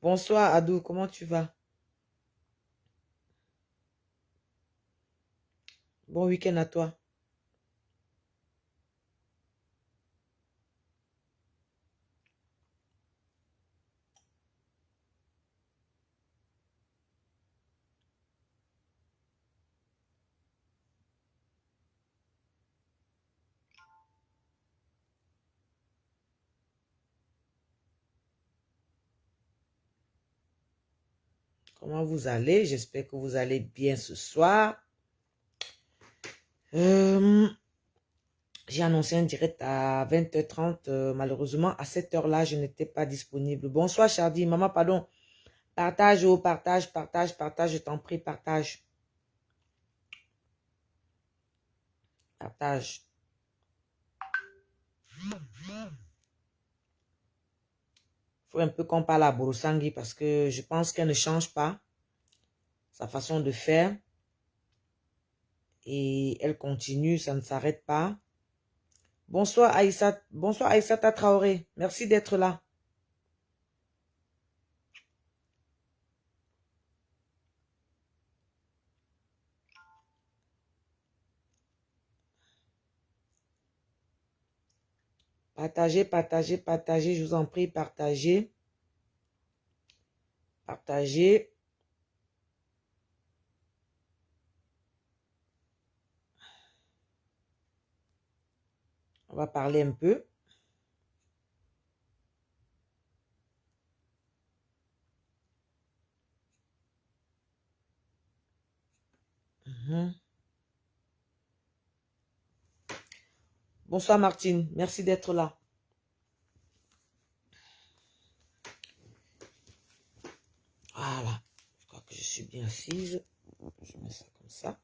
Bonsoir Adou, comment tu vas? Bon week-end à toi. Comment vous allez? J'espère que vous allez bien ce soir. Euh, j'ai annoncé un direct à 20h30. Malheureusement, à cette heure-là, je n'étais pas disponible. Bonsoir Chardy, maman, pardon. Partage, oh, partage, partage, partage, je t'en prie, partage. Partage. Faut un peu qu'on parle à Borosangui parce que je pense qu'elle ne change pas sa façon de faire. Et elle continue, ça ne s'arrête pas. Bonsoir Aïssata Traoré. Merci d'être là. Partagez, partagez, partagez. Je vous en prie, partagez. Partagez. On va parler un peu. Bonsoir Martine. Merci d'être là. Voilà. Je crois que je suis bien assise. Je mets ça comme ça.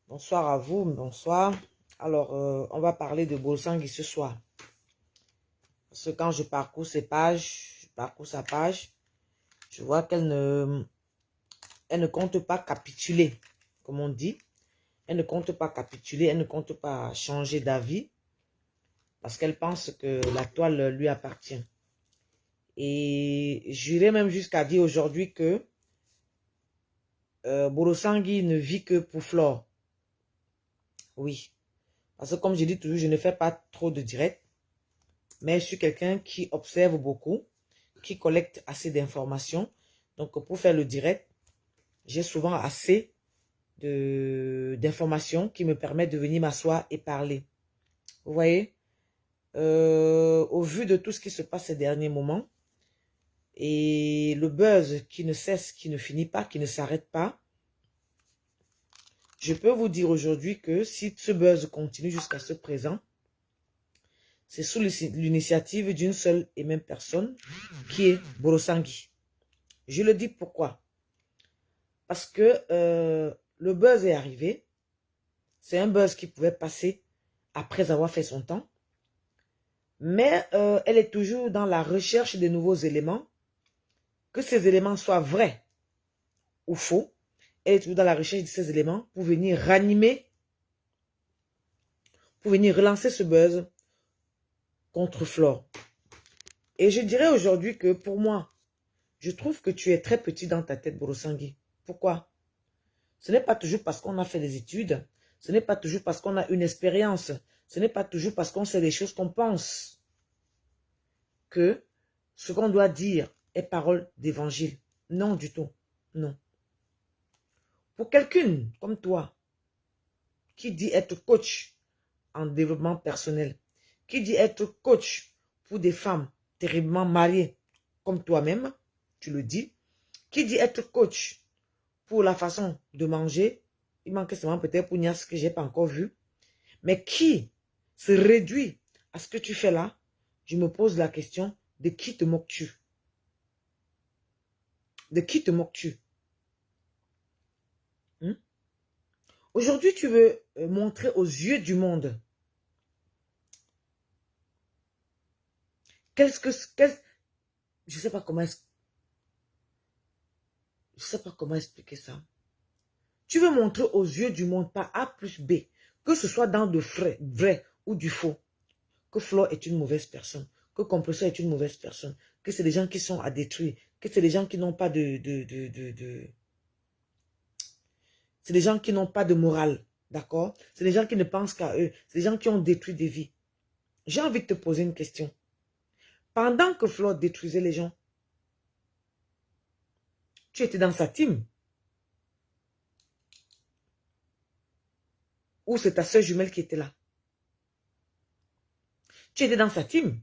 Bonsoir à vous. Bonsoir. Alors, on va parler de Bolsangui ce soir. Parce que quand je parcours ses pages, je parcours sa page, je vois qu'elle ne compte pas capituler, comme on dit. Elle ne compte pas capituler, elle ne compte pas changer d'avis parce qu'elle pense que la toile lui appartient. Et j'irais même jusqu'à dire aujourd'hui que Borosangui ne vit que pour Flore. Oui. Parce que comme je dis toujours, je ne fais pas trop de direct, mais je suis quelqu'un qui observe beaucoup, qui collecte assez d'informations. Donc pour faire le direct, j'ai souvent assez d'informations qui me permettent de venir m'asseoir et parler. Vous voyez, au vu de tout ce qui se passe ces derniers moments, et le buzz qui ne cesse, qui ne finit pas, qui ne s'arrête pas, je peux vous dire aujourd'hui que si ce buzz continue jusqu'à ce présent, c'est sous l'initiative d'une seule et même personne, qui est Borosangui. Je le dis pourquoi? Parce que le buzz est arrivé, c'est un buzz qui pouvait passer après avoir fait son temps, mais elle est toujours dans la recherche de nouveaux éléments, que ces éléments soient vrais ou faux. Elle est toujours dans la recherche de ces éléments pour venir ranimer, pour venir relancer ce buzz contre Flore. Et je dirais aujourd'hui que pour moi, je trouve que tu es très petit dans ta tête, Borosangui. Pourquoi? Ce n'est pas toujours parce qu'on a fait des études, ce n'est pas toujours parce qu'on a une expérience, ce n'est pas toujours parce qu'on sait des choses qu'on pense que ce qu'on doit dire est parole d'évangile. Non du tout, non. Pour quelqu'un comme toi, qui dit être coach en développement personnel, qui dit être coach pour des femmes terriblement mariées comme toi-même, tu le dis, qui dit être coach pour la façon de manger, il manque seulement peut-être pour Nias que je n'ai pas encore vu, mais qui se réduit à ce que tu fais là, je me pose la question, de qui te moques-tu? De qui te moques-tu? Aujourd'hui, tu veux montrer aux yeux du monde je sais pas comment je sais pas comment expliquer ça. Tu veux montrer aux yeux du monde par A plus B, que ce soit dans de vrai ou du faux, que Flo est une mauvaise personne, que Compressor est une mauvaise personne, que c'est des gens qui sont à détruire, que c'est des gens qui n'ont pas c'est des gens qui n'ont pas de morale, d'accord? C'est des gens qui ne pensent qu'à eux, c'est des gens qui ont détruit des vies. J'ai envie de te poser une question. Pendant que Flo détruisait les gens, tu étais dans sa team? Ou c'est ta soeur jumelle qui était là? Tu étais dans sa team?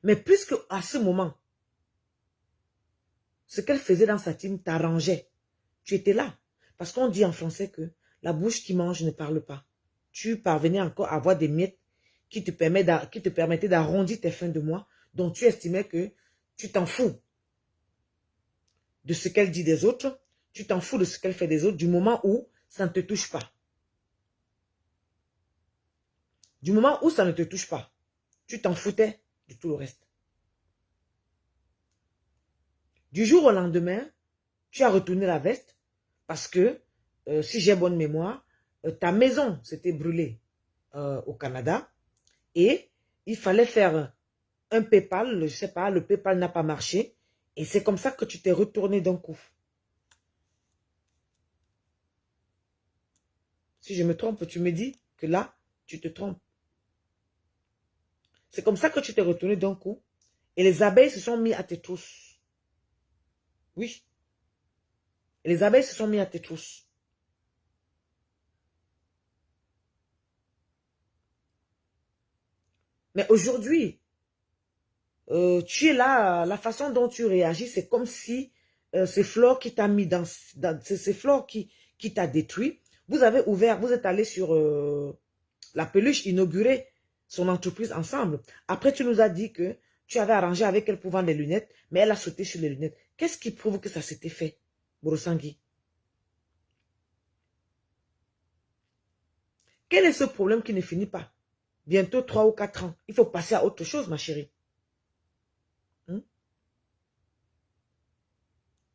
Mais puisque à ce moment, ce qu'elle faisait dans sa team t'arrangeait, tu étais là. Parce qu'on dit en français que la bouche qui mange ne parle pas. Tu parvenais encore à avoir des miettes qui te permettaient d'arrondir tes fins de mois, dont tu estimais que tu t'en fous de ce qu'elle dit des autres, tu t'en fous de ce qu'elle fait des autres, du moment où ça ne te touche pas. Du moment où ça ne te touche pas, tu t'en foutais de tout le reste. Du jour au lendemain, tu as retourné la veste parce que, si j'ai bonne mémoire, ta maison s'était brûlée au Canada et il fallait faire un PayPal, je ne sais pas, le PayPal n'a pas marché et c'est comme ça que tu t'es retourné d'un coup. Si je me trompe, tu me dis que là, tu te trompes. C'est comme ça que tu t'es retourné d'un coup et les abeilles se sont mis à tes trousses. Oui. Et les abeilles se sont mis à tes trousses. Mais aujourd'hui, tu es là, la façon dont tu réagis, c'est comme si c'est Flore qui t'a mis c'est Flore qui t'a détruit. Vous avez ouvert, vous êtes allé sur la peluche inaugurer son entreprise ensemble. Après, tu nous as dit que tu avais arrangé avec elle pour vendre les lunettes, mais elle a sauté sur les lunettes. Qu'est-ce qui prouve que ça s'était fait, Borosangui? Quel est ce problème qui ne finit pas? Bientôt 3 ou 4 ans. Il faut passer à autre chose, ma chérie.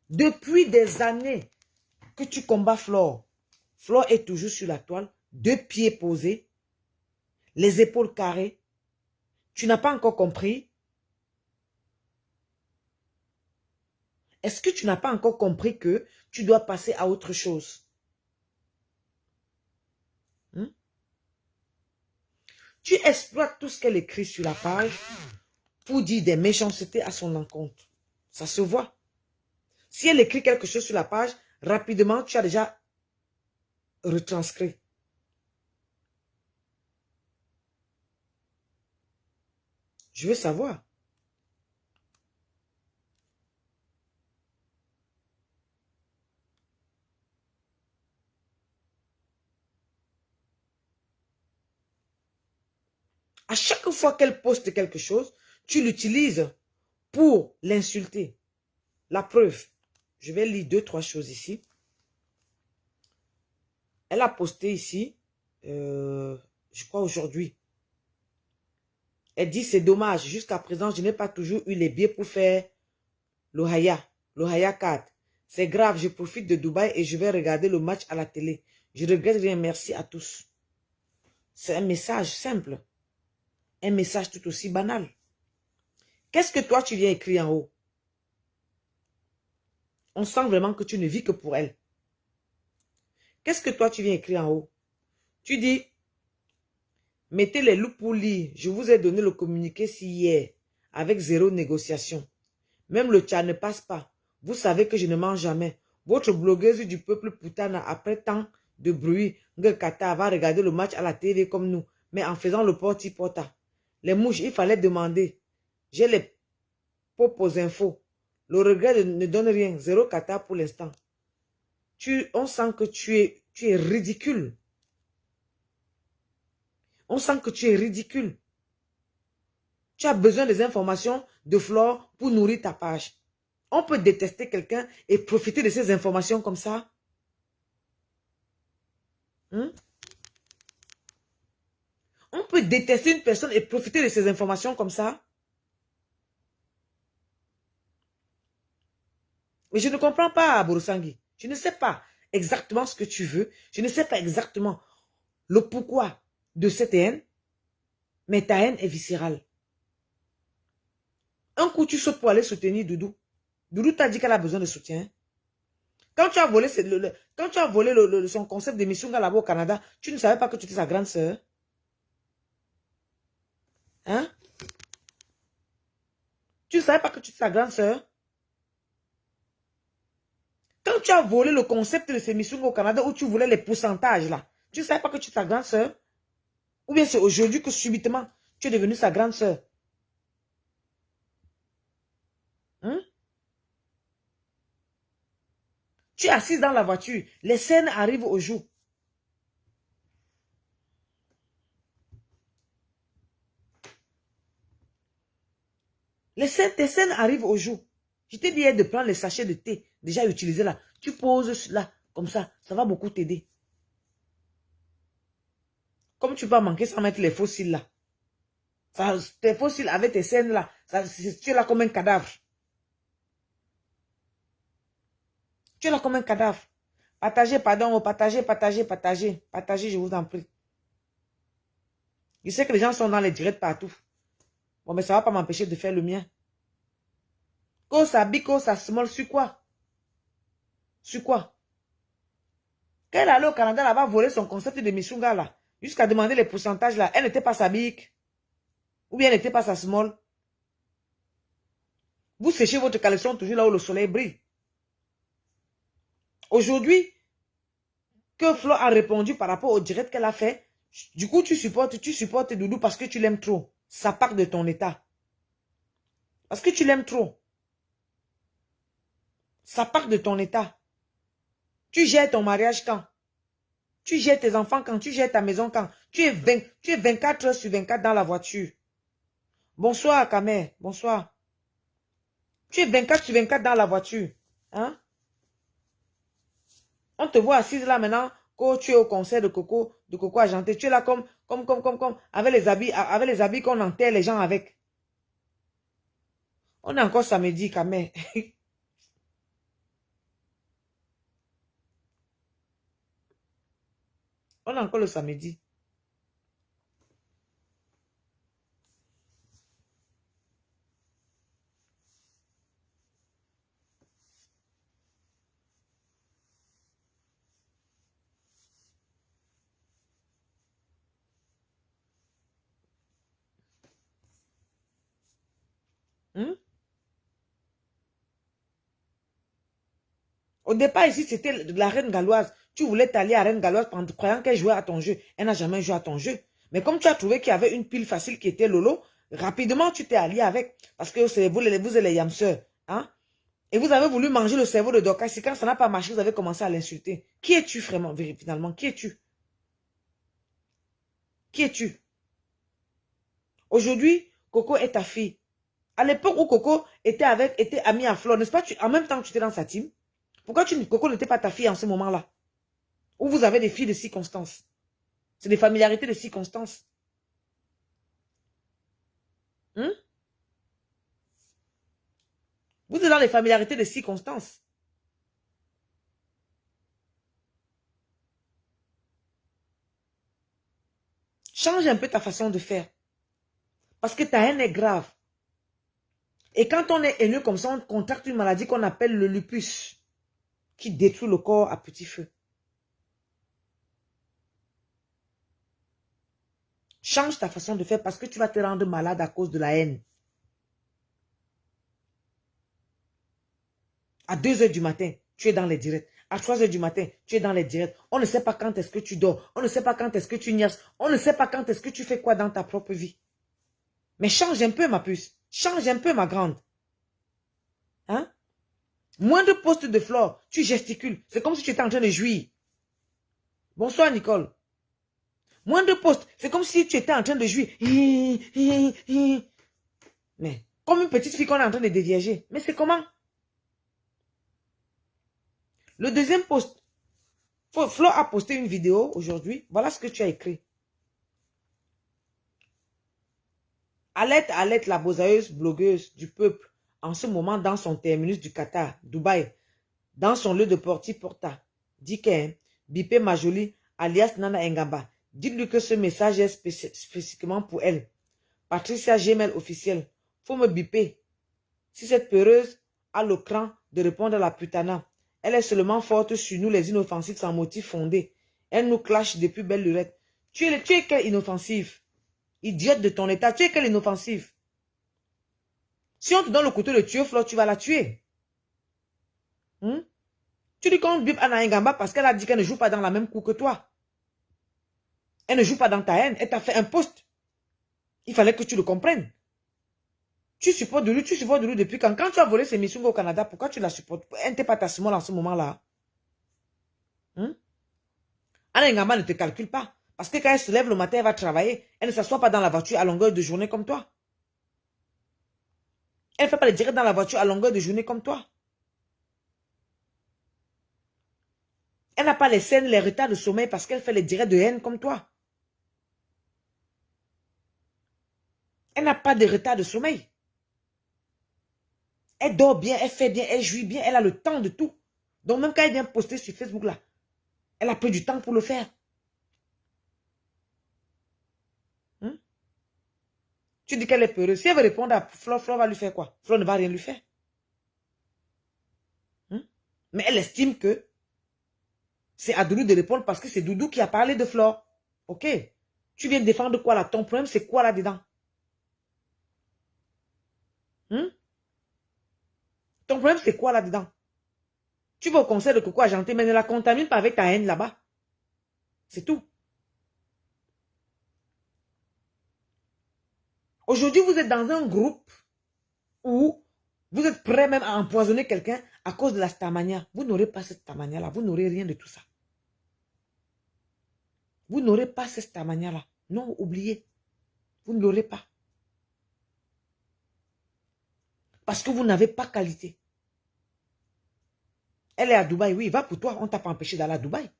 Depuis des années que tu combats Flore, Flore est toujours sur la toile, 2 pieds posés, les épaules carrées. Tu n'as pas encore compris? Est-ce que tu n'as pas encore compris que tu dois passer à autre chose? Tu exploites tout ce qu'elle écrit sur la page pour dire des méchancetés à son encontre. Ça se voit. Si elle écrit quelque chose sur la page, rapidement, tu as déjà retranscrit. Je veux savoir. À chaque fois qu'elle poste quelque chose, tu l'utilises pour l'insulter. La preuve, je vais lire 2-3 choses ici. Elle a posté ici, je crois aujourd'hui. Elle dit, c'est dommage, jusqu'à présent, je n'ai pas toujours eu les billets pour faire l'Ohaya 4. C'est grave, je profite de Dubaï et je vais regarder le match à la télé. Je regrette rien, merci à tous. C'est un message simple. Un message tout aussi banal. Qu'est-ce que toi, tu viens écrire en haut? On sent vraiment que tu ne vis que pour elle. Qu'est-ce que toi, tu viens écrire en haut? Tu dis, mettez les loups pour lire. Je vous ai donné le communiqué hier, avec 0 négociation. Même le chat ne passe pas. Vous savez que je ne mens jamais. Votre blogueuse du peuple Putana, après tant de bruit, Ngekata va regarder le match à la télé comme nous, mais en faisant le porti-porta. Les mouches, il fallait demander. J'ai les propres infos. Le regret ne donne rien. 0 kata pour l'instant. On sent que tu es ridicule. On sent que tu es ridicule. Tu as besoin des informations de Flore pour nourrir ta page. On peut détester quelqu'un et profiter de ces informations comme ça. On peut détester une personne et profiter de ces informations comme ça. Mais je ne comprends pas, Borosangui. Je ne sais pas. exactement ce que tu veux. Je ne sais pas exactement le pourquoi de cette haine. Mais ta haine est viscérale. Un coup, tu sautes pour aller soutenir Doudou. Doudou t'a dit qu'elle a besoin de soutien. Quand tu as volé, quand tu as volé son concept d'émission là-bas au Canada, tu ne savais pas que tu étais sa grande sœur. Hein? Tu ne savais pas que tu étais sa grande sœur. Quand tu as volé le concept de ces émissions au Canada où tu voulais les pourcentages là, tu ne savais pas que tu étais sa grande sœur. Ou bien c'est aujourd'hui que subitement, tu es devenue sa grande sœur. Hein? Tu es assise dans la voiture. Les scènes arrivent au jour. Tes scènes arrivent au jour. Je t'ai dit hier de prendre les sachets de thé déjà utilisés là. Tu poses là, comme ça va beaucoup t'aider. Comme tu peux en manquer sans mettre les fossiles là. Tes fossiles avec tes scènes là, tu es là comme un cadavre. Tu es là comme un cadavre. Partagez, pardon, partagez, je vous en prie. Je sais que les gens sont dans les directs partout. Bon, mais ça ne va pas m'empêcher de faire le mien. Kosa, Bikosa, Small, sur quoi? Sur quoi? Quand elle allait au Canada, elle va voler son concept de Missunga là. Jusqu'à demander les pourcentages là. Elle n'était pas sa big. Ou bien elle n'était pas sa small. Vous séchez votre caleçon toujours là où le soleil brille. Aujourd'hui, que Flo a répondu par rapport au direct qu'elle a fait, du coup tu supportes Doudou parce que tu l'aimes trop. Ça part de ton état. Parce que tu l'aimes trop. Ça part de ton état. Tu gères ton mariage quand? Tu gères tes enfants quand? Tu gères ta maison quand? Tu es 24 heures sur 24 dans la voiture. Bonsoir, Kamer. Bonsoir. Tu es 24 sur 24 dans la voiture. Hein? On te voit assise là maintenant, quand tu es au concert de Coco Argenté. Tu es là comme, avec les habits qu'on enterre les gens avec. On est encore samedi, Kamer. On est encore le samedi. Hmm? Au départ, ici, c'était la reine galloise. Tu voulais t'allier à la reine galloise en croyant qu'elle jouait à ton jeu. Elle n'a jamais joué à ton jeu. Mais comme tu as trouvé qu'il y avait une pile facile qui était Lolo, rapidement, tu t'es allié avec. Parce que vous êtes les yamseurs. Hein? Et vous avez voulu manger le cerveau de Dorcas. C'est quand ça n'a pas marché, vous avez commencé à l'insulter. Qui es-tu vraiment, finalement? Qui es-tu? Qui es-tu? Aujourd'hui, Coco est ta fille. À l'époque où Coco était amie à Flo, n'est-ce pas? En même temps que tu étais dans sa team. Pourquoi Coco n'était pas ta fille en ce moment-là? Où vous avez des filles de circonstances. C'est des familiarités de circonstances. Hmm? Vous êtes dans les familiarités de circonstances. Change un peu ta façon de faire. Parce que ta haine est grave. Et quand on est haineux comme ça, on contracte une maladie qu'on appelle le lupus, qui détruit le corps à petit feu. Change ta façon de faire parce que tu vas te rendre malade à cause de la haine. À 2 h du matin, tu es dans les directs. À 3 h du matin, tu es dans les directs. On ne sait pas quand est-ce que tu dors. On ne sait pas quand est-ce que tu niaises. On ne sait pas quand est-ce que tu fais quoi dans ta propre vie. Mais change un peu, ma puce. Change un peu, ma grande. Hein? Moins de postes de flore, tu gesticules. C'est comme si tu étais en train de jouir. Bonsoir, Nicole. Moins de postes, c'est comme si tu étais en train de jouir. Mais, comme une petite fille qu'on est en train de dévierger. Mais c'est comment? Le deuxième post. Flo a posté une vidéo aujourd'hui. Voilà ce que tu as écrit. Alerte la bosailleuse blogueuse du peuple. En ce moment, dans son terminus du Qatar, Dubaï. Dans son lieu de Porta. Dis que bipé ma jolie, alias Nana Engamba. Dites-lui que ce message est spécifiquement pour elle. Patricia Gmail officiel. Faut me biper. Si cette peureuse a le cran de répondre à la putana, elle est seulement forte sur nous les inoffensifs sans motif fondé. Elle nous clash depuis belle lurette. Tu es quelle inoffensive? Idiote de ton état, tu es quelle inoffensive? Si on te donne le couteau de tuer Flo, tu vas la tuer. Tu dis qu'on bip Anna Ngamba parce qu'elle a dit qu'elle ne joue pas dans la même cour que toi. Elle ne joue pas dans ta haine. Elle t'a fait un poste. Il fallait que tu le comprennes. Tu supportes de lui depuis quand? Quand tu as volé ses missions au Canada, pourquoi tu la supportes? Elle n'était pas ta small en ce moment-là. Anna Ngamba ne te calcule pas. Parce que quand elle se lève le matin, elle va travailler. Elle ne s'assoit pas dans la voiture à longueur de journée comme toi. Elle ne fait pas le direct dans la voiture à longueur de journée comme toi. Elle n'a pas les scènes, les retards de sommeil parce qu'elle fait les directs de haine comme toi. Elle n'a pas de retard de sommeil. Elle dort bien, elle fait bien, elle jouit bien, elle a le temps de tout. Donc même quand elle vient poster sur Facebook là, elle a pris du temps pour le faire. Tu dis qu'elle est peureuse. Si elle veut répondre à Flo, Flo va lui faire quoi? Flo ne va rien lui faire. Mais elle estime que c'est à Doudou de répondre parce que c'est Doudou qui a parlé de Flore. Ok. Tu viens défendre quoi là? Ton problème, c'est quoi là-dedans? Ton problème, c'est quoi là-dedans? Tu vas au concert de Coco Argenté, mais ne la contamine pas avec ta haine là-bas. C'est tout. Aujourd'hui, vous êtes dans un groupe où vous êtes prêt même à empoisonner quelqu'un à cause de la stamania. Vous n'aurez pas cette stamania-là. Vous n'aurez rien de tout ça. Vous n'aurez pas cette stamania-là. Non, oubliez. Vous ne l'aurez pas. Parce que vous n'avez pas qualité. Elle est à Dubaï, oui, va pour toi. On ne t'a pas empêché d'aller à Dubaï.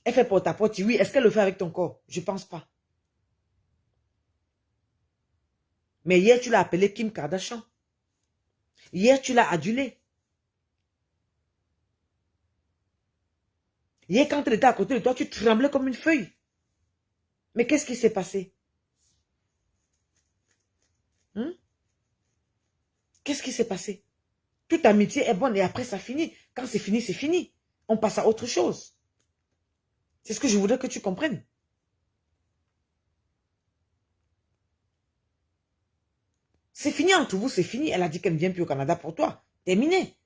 Elle fait porte-à-porte, oui. Est-ce qu'elle le fait avec ton corps? Je ne pense pas. Mais hier, tu l'as appelé Kim Kardashian. Hier, tu l'as adulé. Hier, quand elle était à côté de toi, tu tremblais comme une feuille. Mais qu'est-ce qui s'est passé? Qu'est-ce qui s'est passé? Toute amitié est bonne et après, ça finit. Quand c'est fini, c'est fini. On passe à autre chose. C'est ce que je voudrais que tu comprennes. C'est fini entre vous, c'est fini. Elle a dit qu'elle ne vient plus au Canada pour toi. Terminé.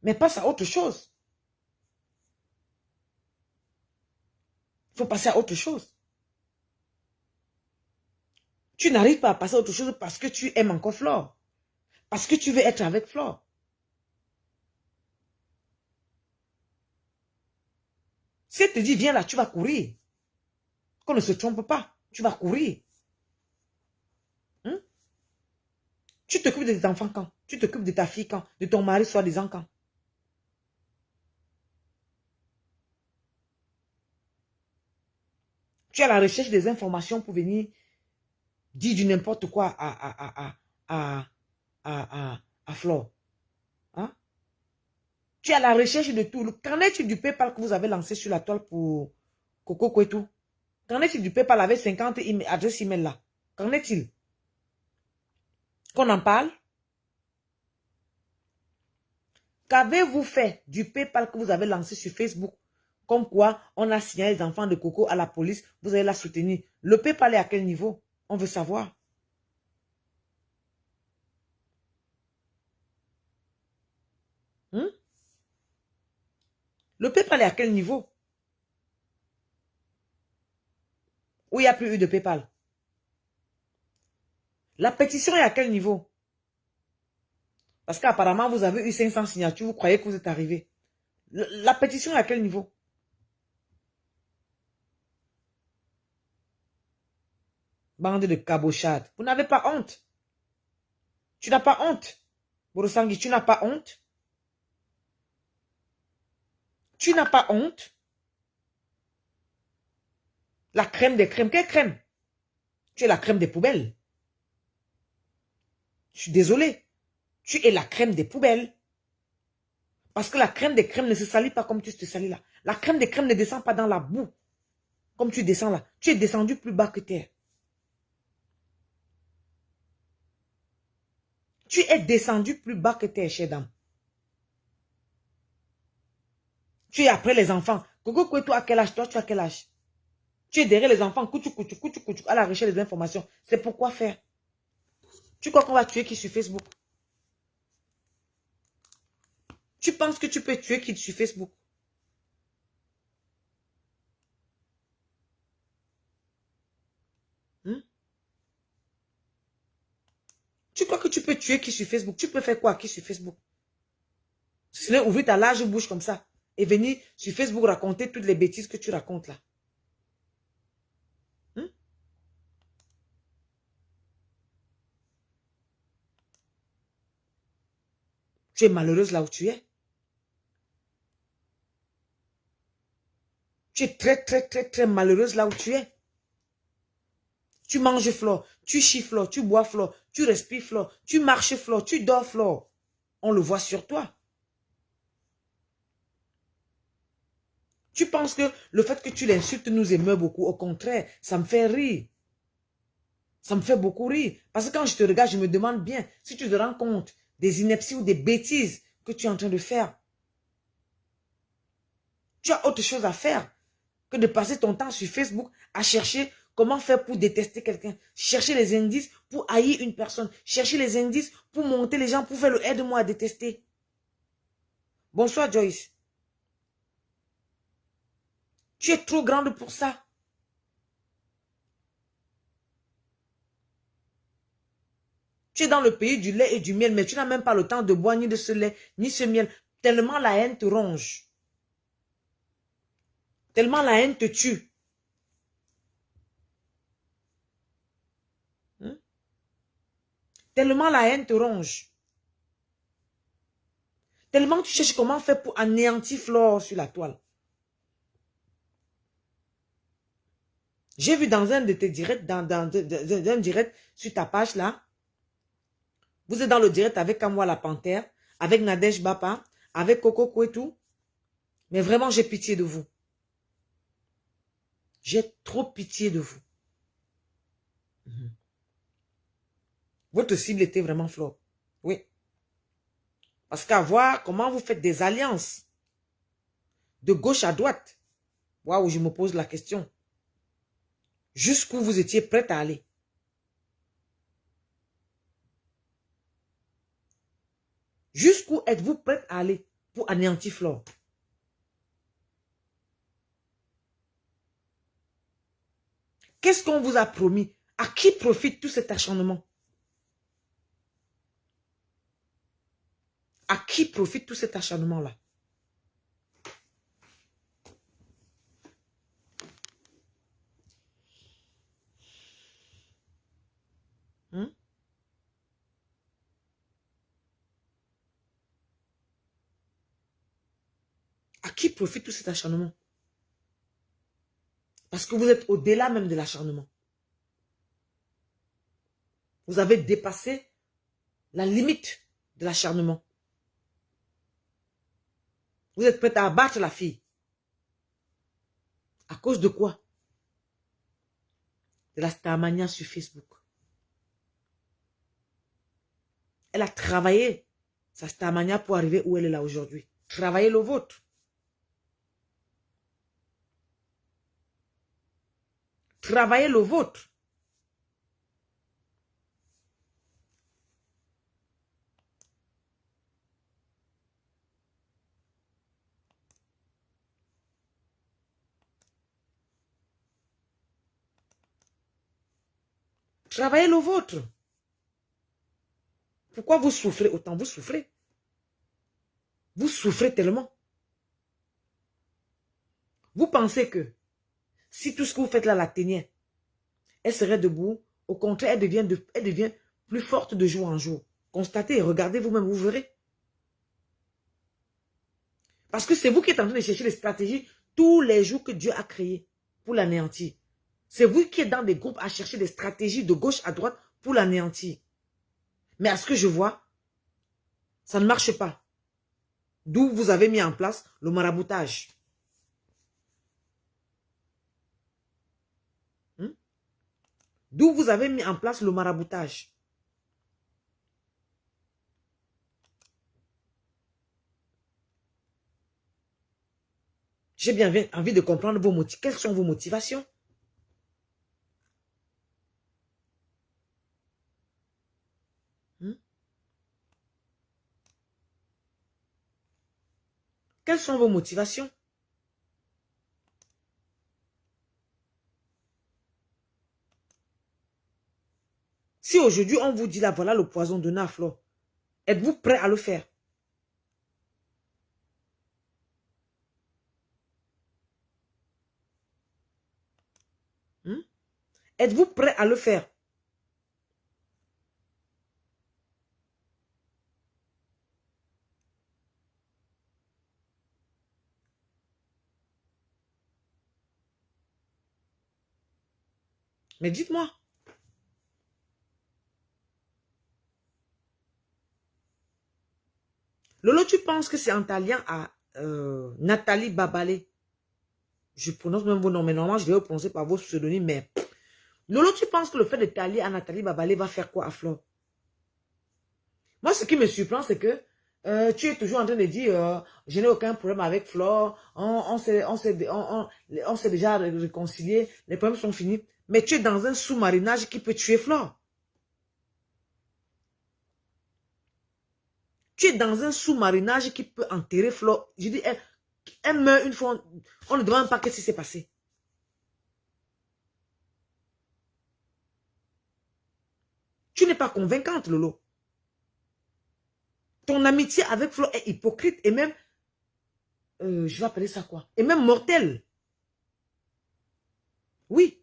Mais passe à autre chose. Il faut passer à autre chose. Tu n'arrives pas à passer à autre chose parce que tu aimes encore Flore. Parce que tu veux être avec Flore. Si elle te dit, viens là, tu vas courir. Qu'on ne se trompe pas. Tu vas courir. Tu t'occupes de tes enfants quand? Tu t'occupes de ta fille quand? De ton mari soi-disant quand? Tu es à la recherche des informations pour venir dire du n'importe quoi à Flore. Tu es à la recherche de tout. Qu'en est-il du PayPal que vous avez lancé sur la toile pour Coco Kwetu? Qu'en est-il du PayPal avec 50 adresses email là? Qu'en est-il? Qu'on en parle? Qu'avez-vous fait du PayPal que vous avez lancé sur Facebook? Comme quoi, on a signé les enfants de Coco à la police, vous allez la soutenir. Le PayPal est à quel niveau? On veut savoir. Le PayPal est à quel niveau? Où il n'y a plus eu de PayPal? La pétition est à quel niveau? Parce qu'apparemment, vous avez eu 500 signatures, vous croyez que vous êtes arrivé. La pétition est à quel niveau? Bande de cabochades. Vous n'avez pas honte. Tu n'as pas honte. Borosangi, tu n'as pas honte. Tu n'as pas honte. La crème des crèmes. Quelle crème? Tu es la crème des poubelles. Je suis désolé. Tu es la crème des poubelles. Parce que la crème des crèmes ne se salit pas comme tu te salis là. La crème des crèmes ne descend pas dans la boue. Comme tu descends là. Tu es descendu plus bas que terre. Tu es descendu plus bas que terre, chère dame. Tu es après les enfants. Coco, toi, à quel âge? Toi, tu as quel âge? Tu es derrière les enfants, à la recherche des informations. C'est pourquoi faire? Tu crois qu'on va tuer qui sur Facebook? Tu penses que tu peux tuer qui sur Facebook? Hmm? Tu crois que tu peux tuer qui sur Facebook? Tu peux faire quoi qui sur Facebook? Si ce n'est ouvrir ta large bouche comme ça et venir sur Facebook raconter toutes les bêtises que tu racontes là. Hmm? Tu es malheureuse là où tu es. Tu es très, très, très, très malheureuse là où tu es. Tu manges flore, tu chies flore, tu bois flore, tu respires flore, tu marches flore, tu dors flore. On le voit sur toi. Tu penses que le fait que tu l'insultes nous émeut beaucoup. Au contraire, ça me fait rire. Ça me fait beaucoup rire. Parce que quand je te regarde, je me demande bien si tu te rends compte des inepties ou des bêtises que tu es en train de faire. Tu as autre chose à faire que de passer ton temps sur Facebook à chercher comment faire pour détester quelqu'un. Chercher les indices pour haïr une personne. Chercher les indices pour monter les gens, pour faire le aide-moi à détester. Bonsoir Joyce. Tu es trop grande pour ça. Tu es dans le pays du lait et du miel, mais tu n'as même pas le temps de boire ni de ce lait, ni ce miel. Tellement la haine te ronge. Tellement la haine te tue. Hein? Tellement la haine te ronge. Tellement tu cherches comment faire pour anéantir Flore sur la toile. J'ai vu dans un de tes directs, dans un direct sur ta page là, vous êtes dans le direct avec Kamwa la Panthère, avec Nadège Bapa, avec Coco Kouetou. Mais vraiment, j'ai pitié de vous. J'ai trop pitié de vous. Votre cible était vraiment Flore. Oui. Parce qu'à voir comment vous faites des alliances de gauche à droite. Waouh, je me pose la question. Jusqu'où vous étiez prête à aller? Jusqu'où êtes-vous prête à aller pour anéantir Flore? Qu'est-ce qu'on vous a promis? À qui profite tout cet acharnement? À qui profite tout cet acharnement-là? Hmm? À qui profite tout cet acharnement? Parce que vous êtes au-delà même de l'acharnement. Vous avez dépassé la limite de l'acharnement. Vous êtes prête à abattre la fille. À cause de quoi? De la starmania sur Facebook. Elle a travaillé sa starmania pour arriver où elle est là aujourd'hui. Travaillez le vôtre. Travaillez le vôtre. Travaillez le vôtre. Pourquoi vous souffrez autant? Vous souffrez. Vous souffrez tellement. Vous pensez que si tout ce que vous faites là l'atteignait, elle serait debout. Au contraire, elle devient plus forte de jour en jour. Constatez et regardez vous-même, vous verrez. Parce que c'est vous qui êtes en train de chercher les stratégies tous les jours que Dieu a créées pour l'anéantir. C'est vous qui êtes dans des groupes à chercher des stratégies de gauche à droite pour l'anéantir. Mais à ce que je vois, ça ne marche pas. D'où vous avez mis en place le maraboutage. D'où vous avez mis en place le maraboutage. J'ai bien envie de comprendre vos motifs. Quelles sont vos motivations? Quelles sont vos motivations? Si aujourd'hui on vous dit là, voilà le poison de Naflo, êtes-vous prêt à le faire? Êtes-vous prêt à le faire? Mais dites-moi. Lolo, tu penses que c'est en talien à Nathalie Babalé? Je prononce même vos noms, mais normalement, je vais vous prononcer par vos pseudonymes, mais... Lolo, tu penses que le fait de t'allier à Nathalie Babalé va faire quoi à Flore? Moi, ce qui me surprend, c'est que tu es toujours en train de dire je n'ai aucun problème avec Flore, on s'est déjà réconcilié, les problèmes sont finis. Mais tu es dans un sous-marinage qui peut tuer Flore. Tu es dans un sous-marinage qui peut enterrer Flore. Je dis, elle meurt une fois, on ne demande pas qu'est-ce qui s'est passé. Tu n'es pas convaincante, Lolo. Ton amitié avec Flo est hypocrite et même, je vais appeler ça quoi? Et même mortelle. Oui.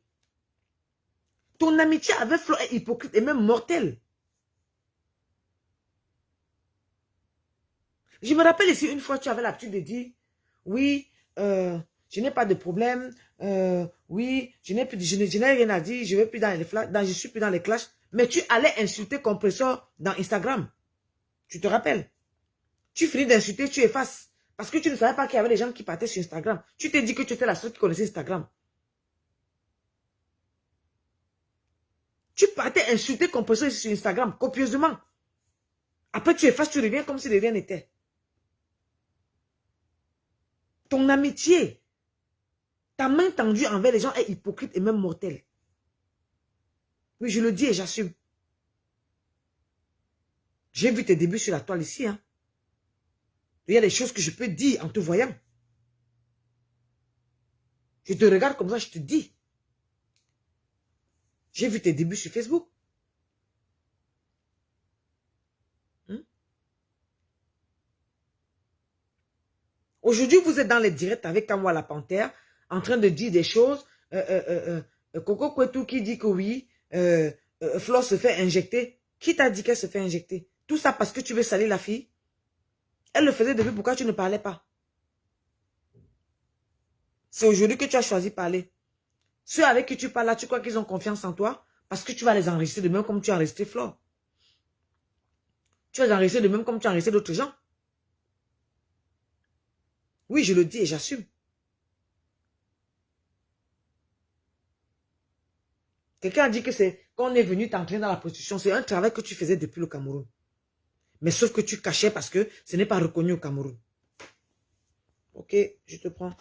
Ton amitié avec Flo est hypocrite et même mortelle. Je me rappelle ici, une fois, tu avais l'habitude de dire, oui, je n'ai pas de problème, oui, je n'ai rien à dire, je ne vais plus dans les flashs, je suis plus dans les clashs, mais tu allais insulter Compressor dans Instagram. Tu te rappelles? Tu finis d'insulter, tu effaces. Parce que tu ne savais pas qu'il y avait des gens qui partaient sur Instagram. Tu t'es dit que tu étais la seule qui connaissait Instagram. Tu partais insulter Compressor sur Instagram, copieusement. Après, tu effaces, tu reviens comme si de rien n'était. Ton amitié, ta main tendue envers les gens est hypocrite et même mortelle. Oui, je le dis et j'assume. J'ai vu tes débuts sur la toile ici. Hein. Il y a des choses que je peux dire en te voyant. Je te regarde comme ça, je te dis. J'ai vu tes débuts sur Facebook. Aujourd'hui, vous êtes dans les directs avec Kamwa la Panthère, en train de dire des choses. Coco Kwetou qui dit que oui, Flore se fait injecter. Qui t'a dit qu'elle se fait injecter? Tout ça parce que tu veux salir la fille? Elle le faisait depuis, pourquoi tu ne parlais pas? C'est aujourd'hui que tu as choisi de parler. Ceux avec qui tu parles là, tu crois qu'ils ont confiance en toi? Parce que tu vas les enregistrer de même comme tu as enregistré Flore. Tu vas les enregistrer de même comme tu as enregistré d'autres gens. Oui, je le dis et j'assume. Quelqu'un a dit que c'est qu'on est venu t'entraîner dans la prostitution. C'est un travail que tu faisais depuis le Cameroun. Mais sauf que tu cachais parce que ce n'est pas reconnu au Cameroun. Ok, je te prends.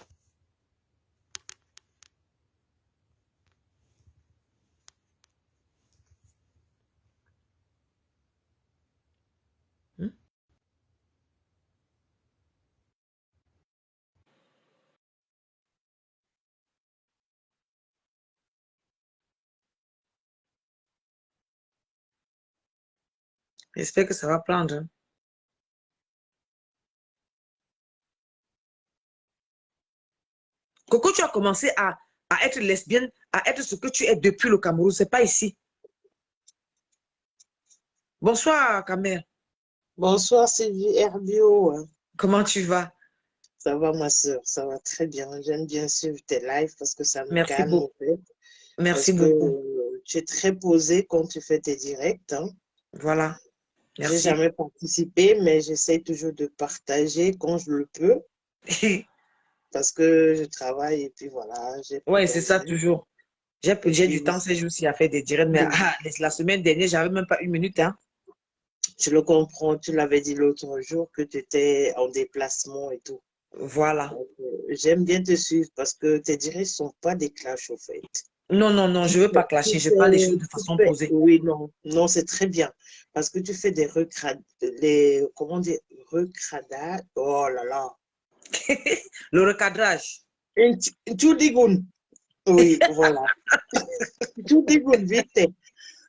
J'espère que ça va prendre. Hein. Coco, tu as commencé à être lesbienne, à être ce que tu es depuis le Cameroun. C'est pas ici. Bonsoir, Kamer. Bonsoir Sylvie Herbio. Comment tu vas? Ça va ma soeur, ça va très bien. J'aime bien suivre tes lives parce que ça me Merci calme en beaucoup. fait. Merci Parce que beaucoup. tu es très posé quand tu fais tes directs. Hein. Voilà. J'ai Merci. jamais participé, mais j'essaie toujours de partager quand je le peux parce que je travaille et puis voilà, j'ai peu Ouais, c'est ça d'internet. toujours. Et J'ai du puis, temps ces jours-ci à faire des directs, mais la semaine dernière, j'avais même pas 1 minute, hein. je le comprends, tu l'avais dit l'autre jour que tu étais en déplacement et tout. Voilà. Donc, j'aime bien te suivre parce que tes directs ne sont pas des clashs au fait. Non, non, non, je veux pas clasher. Je parle des choses de façon posée. Oui, non, non, c'est très bien. Parce que tu fais des recrades, comment dire, recradades. Oh là là. Le recadrage. Tu dis oui, voilà. Tu dis vite.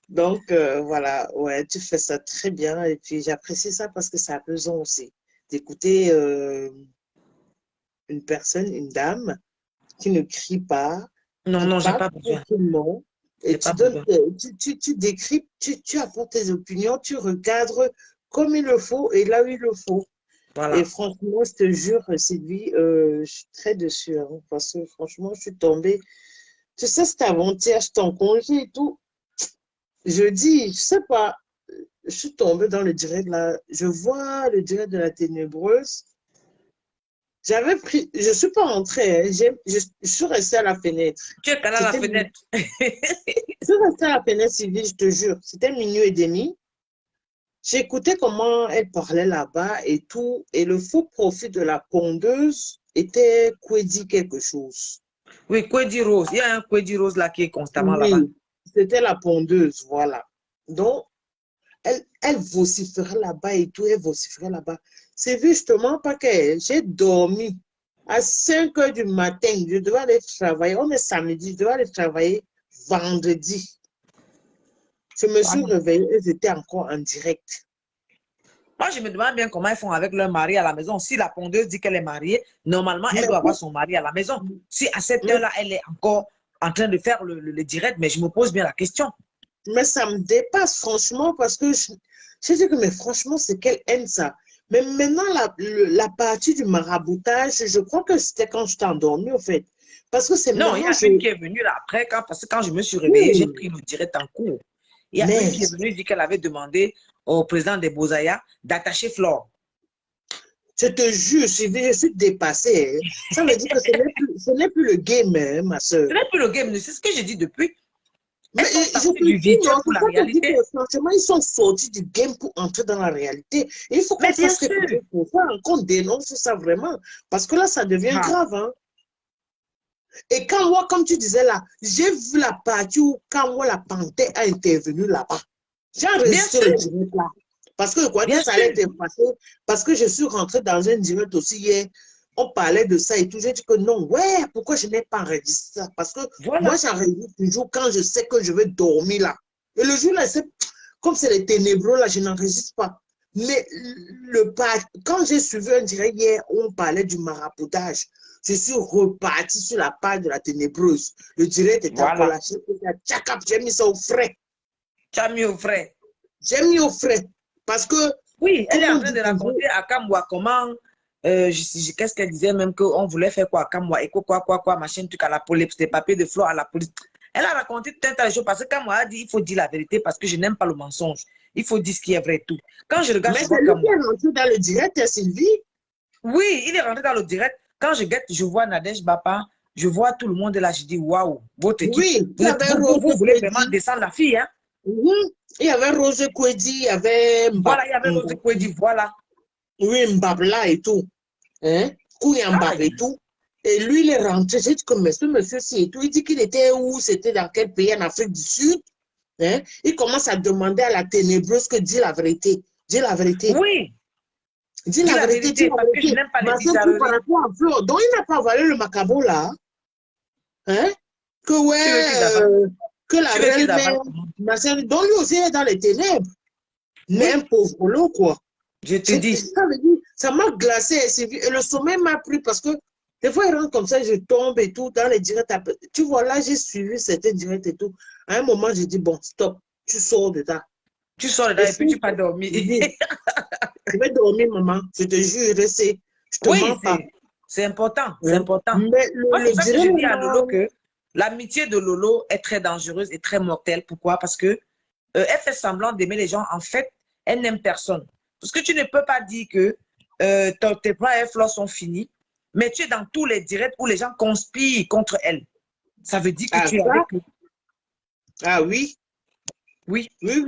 Donc, voilà, ouais, tu fais ça très bien. Et puis, j'apprécie ça parce que c'est apaisant aussi d'écouter une personne, une dame, qui ne crie pas, Non, qui non, j'ai parle pas besoin. tranquillement et J'ai pas besoin. tu décris, tu apportes tes opinions, tu recadres comme il le faut et là où il le faut. Et Voilà. franchement, je te jure, Sylvie, je suis très dessus hein, parce que franchement, je suis tombée. Tu sais, c'était avant-hier, j'étais en congé et tout. Je dis, je sais pas, je suis tombée dans le direct là. Je vois le direct de la ténébreuse. J'avais pris, je suis pas entrée, hein, je suis restée à la fenêtre. Tu es calé à la C'était fenêtre. Je suis restée à la fenêtre, Sylvie, je te jure. C'était minuit et demi. J'écoutais comment elle parlait là-bas et tout. Et le faux profil de la pondeuse était Kwedi quelque chose. Oui, Kwedi Rose. Il y a un Kwedi Rose là qui est constamment là-bas. Oui, c'était la pondeuse, voilà. Donc, elle vociférait là-bas et tout, elle vociférait là-bas. C'est justement pas que j'ai dormi à 5 heures du matin. Je devais aller travailler. On est samedi, je devais aller travailler vendredi. Je me suis Voilà. réveillée, elles étaient encore en direct. Moi, je me demande bien comment ils font avec leur mari à la maison. Si la pondeuse dit qu'elle est mariée, normalement, elle Mais, doit avoir son mari à la maison. Si à cette mais, heure-là, elle est encore en train de faire le direct, mais je me pose bien la question. mais ça me dépasse franchement parce que je dis que mais franchement, c'est qu'elle aime ça. Mais maintenant, la partie du maraboutage, je crois que c'était quand je t'ai endormie, au fait. Parce que c'est Non, il y maintenant, a une qui est venue là après, parce que quand je me suis réveillée, j'ai Oui, pris le direct en cours. Il y a une mais qui est venue dire qu'elle avait demandé au président des Bozaya d'attacher Flore. je te jure, je suis dépassée. Hein. Ça veut dire que ce n'est plus le game, hein, ma soeur. Ce n'est plus le game, c'est ce que j'ai dit depuis. Mais Elles sont je sorties te du dis, virtuel non, pour c'est la ça que je dis que réalité. franchement, ils sont sortis du game pour entrer dans la réalité. Et il faut qu'on Mais bien fasse quelque sûr. chose pour ça, hein, qu'on dénonce ça vraiment. Parce que là, ça devient Ah, grave. Hein. Et quand moi, comme tu disais là, j'ai vu la partie où quand moi, la panthère a intervenu là-bas. J'ai bien enregistré le sûr, direct là. Parce que je croyais que bien ça allait sûr. être passé. Parce que je suis rentrée dans un direct aussi hier. On parlait de ça et tout. J'ai dit que non, ouais, pourquoi je n'ai pas enregistré ça? Parce que moi, Voilà. j'enregistre toujours quand je sais que je vais dormir là. Et le jour là, comme c'est les ténébreux là, je n'enregistre pas. Mais quand j'ai suivi un direct hier où on parlait du maraboutage, je suis reparti sur la page de la ténébreuse. Le direct était encore Voilà. là. J'ai mis ça au frais. Tu as mis au frais. J'ai mis au frais. Parce que, Oui, elle comme est en on train dit de toujours, raconter à Kamwa comment, qu'est-ce qu'elle disait même qu'on voulait faire quoi à Kamwa et quoi, machin, truc à la police, des papiers de fleurs à la police. Elle a raconté tout un tas de choses parce que Kamwa a dit il faut dire la vérité parce que je n'aime pas le mensonge. Il faut dire ce qui est vrai et tout. Quand je regarde mais c'est souvent lui qui Kamwa, est rentré dans le direct, hein, Sylvie. oui, il est rentré dans le direct. Quand je guette, je vois Nadège Bapa, je vois tout le monde là, je dis waouh, votre équipe, Oui, il y avait Rose vous voulez vraiment Kwedi. descendre la fille, hein? Il y avait Rose Kwedi, il y avait Voilà, il y avait Rose Kwedi, voilà. oui, Mbabla et tout. Hein? Kouyambab et Aïe, tout. Et lui, il est rentré. J'ai dit que monsieur-ci et tout. Il dit qu'il était où? C'était dans quel pays en Afrique du Sud? Hein? Il commence à demander à la ténébreuse que dit la vérité. Dis la vérité. oui, Dis dis la la vérité, dis vérité la parce que je vérité. n'aime pas les Ma soeur, pour par bizarreries. rapport à Flo, donc il n'a pas avalé le macabo là. Hein? Que Tu veux qu'ils ouais, avalent? que la Tu veux qu'ils réelle mère, avalent comment? ma soeur, donc lui aussi est dans les ténèbres. Mais un Oui, pauvre lot, quoi. je te dis. Ça m'a glacé. Et le sommeil m'a pris parce que des fois, il rentre comme ça, je tombe et tout dans les directs. Tu vois, là, j'ai suivi certains directs et tout. À un moment, j'ai dit, bon, stop, tu sors de là. Tu sors Et dedans et puis puis, tu pas dormi. je vais dormir, maman. Je te jure, je te Oui, mens pas. c'est important, c'est Hein. important. Mais Moi, c'est le ça que direct, je dis à là, Lolo que l'amitié de Lolo est très dangereuse et très mortelle. Pourquoi? Parce que elle fait semblant d'aimer les gens. En fait, elle n'aime personne. Parce que tu ne peux pas dire que tes plans et Flore sont finis, mais tu es dans tous les directs où les gens conspirent contre elle. Ça veut dire que Ah, tu es ça? avec eux. Ah oui, Oui. oui,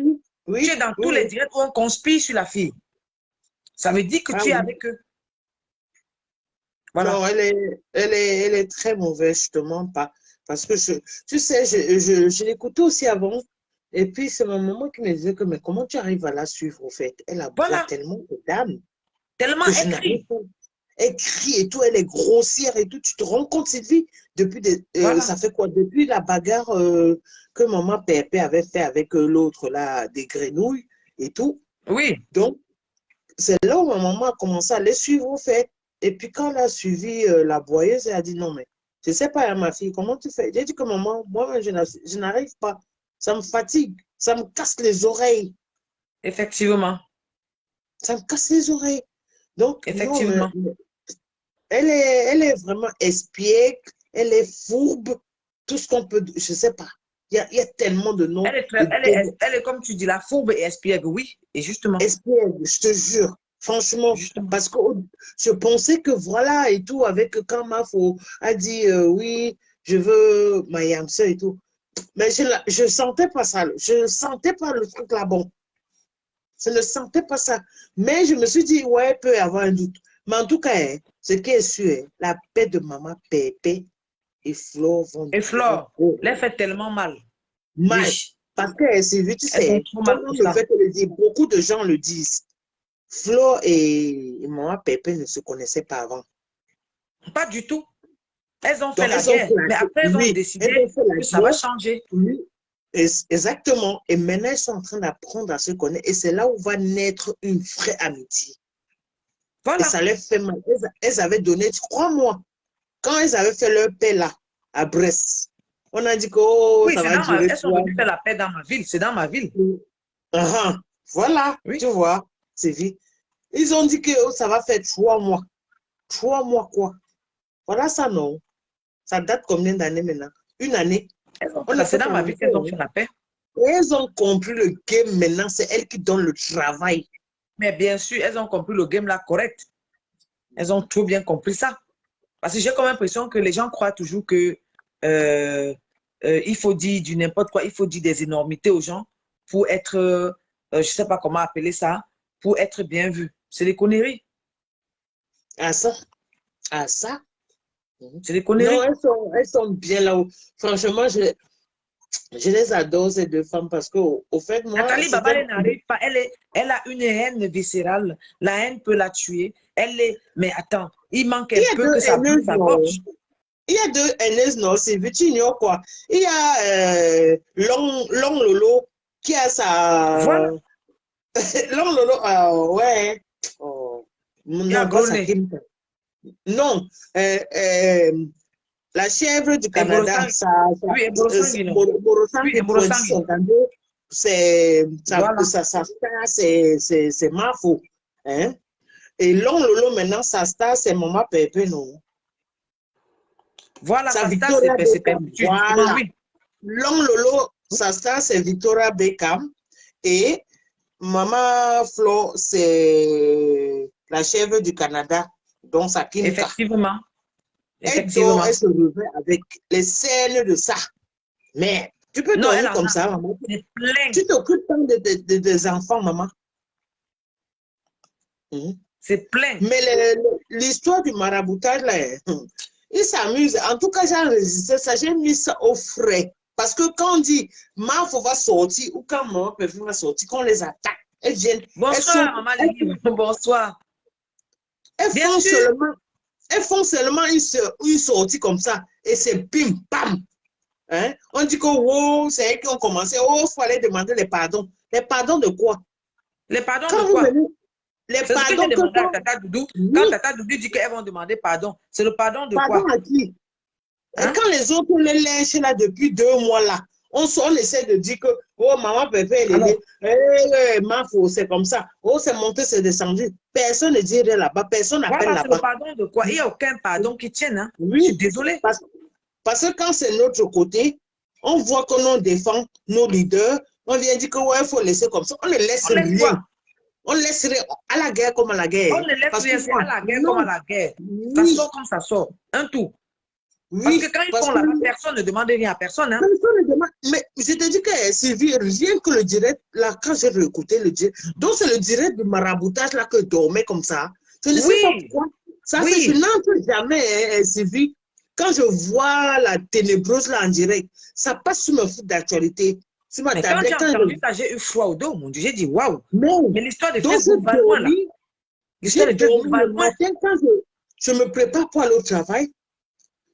oui, Tu es oui, dans tous oui, les oui. directs où on conspire sur la fille. Ça veut dire que Ah tu es oui. avec eux. Voilà. Non, elle est très mauvaise, justement, pas. Parce que tu sais, je l'écoutais aussi avant. Et puis, c'est ma maman qui me disait que, mais comment tu arrives à la suivre, au fait? Elle aboie Voilà. tellement de dames Tellement que je n'arrive écrit. pas. Elle crie et tout, elle est grossière et tout. Tu te rends compte, Sylvie, Voilà. ça fait quoi? Depuis la bagarre que maman Pépé avait fait avec l'autre, là, des grenouilles et tout. Oui. Donc, c'est là où ma maman a commencé à les suivre, au fait. Et puis, quand elle a suivi la boyeuse, elle a dit non, mais je ne sais pas, hein, ma fille, comment tu fais? J'ai dit que maman, moi, je n'arrive pas. Ça me fatigue, ça me casse les oreilles. Effectivement. Ça me casse les oreilles. Donc, non, Effectivement. elle est vraiment espiègle, elle est fourbe, tout ce qu'on peut, je ne sais pas. Il y a tellement de noms. Elle est, comme tu dis, la fourbe et espiègle, oui. Et justement. Espiègle, je te jure. Franchement, Justement. parce que je pensais que voilà et tout, avec quand Mafo a dit oui, je veux Mayamsa et tout. Mais je sentais pas ça. Je ne sentais pas le truc là bon. Je ne sentais pas ça. Mais je me suis dit, ouais, il peut y avoir un doute. Mais en tout cas, hein, ce qui est sûr, hein, la paix de maman Pépé et Flo vont Et durer Flore, les fait tellement mal. mal. Oui. Parce que, Sylvie, tu Elles ont sais, trop tout mal le pour monde ne ça. fait que le dire. Beaucoup de gens le disent. Flo et maman Pépé ne se connaissaient pas avant. Pas du tout. Elles ont fait Donc, la elles ont guerre. fait Mais après, elles ont oui, elles décidé ont fait la que ça va guerre. changer. Oui, exactement. Et maintenant, elles sont en train d'apprendre à se connaître. Et c'est là où va naître une vraie amitié. Et Voilà. ça leur fait mal. Elles avaient donné 3 mois. Quand elles avaient fait leur paix là, à Brest, on a dit que oh, Oui, ça c'est va dans ma... durer Elles sont 3 mois. venues faire la paix dans ma ville. C'est dans ma ville. Ah, voilà, tu Oui. vois, c'est vite. Ils ont dit que oh, ça va faire 3 mois. 3 mois quoi? Voilà ça, non? Ça date combien d'années maintenant? Une année. On n'a C'est pas dans ma ville commencé. qu'elles ont Hein. fait la paix. Et elles ont compris le game maintenant. C'est elles qui donnent le travail. Mais bien sûr, elles ont compris le game là correct. Elles ont trop bien compris ça. Parce que j'ai comme l'impression que les gens croient toujours que il faut dire du n'importe quoi, il faut dire des énormités aux gens pour être, je ne sais pas comment appeler ça, pour être bien vu. C'est des conneries. À ça. À ça. C'est des Non, conneries. elles sont bien là-haut. Franchement, je les adore, ces deux femmes, parce qu'au au fait, moi, Nathalie Baba, c'était... elle n'arrive pas. Elle a une haine viscérale. La haine peut la tuer. Elle est. Mais attends, il manque Il un y a peu deux que ça bouge haineuses, sa non? gorge. Il y a deux haineuses, non? C'est tu ignores quoi? Il y a Long Lolo qui a sa... Voilà. Long Lolo, ouais. Oh, Il y a non, pas gros sa nez. Kim. Non, la chèvre du Et Canada, Borosang. Oui, et Borosang, non. Morosan Oui, qui et produit Borosang. son canot, c'est Voilà. sa star, c'est Mafo. Hein? Et Long Lolo, maintenant, sa star, c'est Maman Pépé, non? Voilà, Sa sa star, Victoria c'est Beckham, perpétué, justement, voilà. oui. Long Lolo, sa star, c'est Victoria Beckham. Et Maman Flo, c'est la chèvre du Canada, donc sa Kimka. Effectivement. Elle dort, Effectivement. elle se réveille avec les scènes de ça. Mais tu peux Non, elle dormir en comme a. ça, maman. C'est plein. Tu t'occupes tant des enfants, maman. Mhm. C'est plein. Mais l'histoire du maraboutage, là, il s'amuse. En tout cas, j'ai enregistré ça, j'ai mis ça au frais. Parce que quand on dit Mafo va sortir ou quand maman Pévé va sortir, qu'on les attaque, elles viennent, Bonsoir, maman Lily. Bonsoir. elles Bien font sûr. seulement, elles font seulement une sortie comme ça. Et c'est bim, bam. Hein? On dit que wow, c'est elles qui ont commencé. Oh, il faut aller demander les pardons. Les pardons de quoi? Les pardons de Quand vous quoi? venez, les C'est ce que j'ai pardons que demandé à quand. Tata Doudou. Quand Oui, Tata Doudou dit qu'elles vont demander pardon, c'est le pardon de pardon quoi? à qui? Et Hein? quand les autres les lèchent là depuis 2 mois là, on essaie de dire que oh maman pépé elle Alors, est ma faux, c'est comme ça. Oh c'est monté, c'est descendu. Personne ne dit rien là-bas, personne n'appelle voilà, c'est le là-bas. pardon de quoi? Il n'y a aucun pardon qui tienne. Hein? Je suis Oui, désolée. parce que quand c'est notre côté, on voit que l'on défend nos leaders, on vient dire que ouais, il faut laisser comme ça. On ne laisse On laisse rien. quoi? On laisserait à la guerre comme à la guerre. On ne laisse Parce rien, que c'est moi, à la guerre comme à non, la guerre. Ça oui, sort comme ça sort. Un tout. Parce que oui, quand ils parce font que là-bas, personne ne demande rien à personne. Hein. personne ne demande. Mais je te dis que Sylvie, rien que le direct, là, quand j'ai réécouté le direct, donc c'est le direct du maraboutage là que je dormais comme ça. Je ne sais pas Oui, pourquoi. Ça, c'est, je oui. n'entre jamais, Sylvie. Quand je vois la ténébreuse là en direct, ça passe sur me fout d'actualité. Sur ma Mais quand j'ai tablette, quand entendu je... ça, j'ai eu froid au dos, mon Dieu. J'ai dit, waouh. Non. Mais l'histoire de Donc, Facebook va loin, là. L'histoire j'ai de Facebook dormi va le loin. matin quand je me prépare pour aller au travail.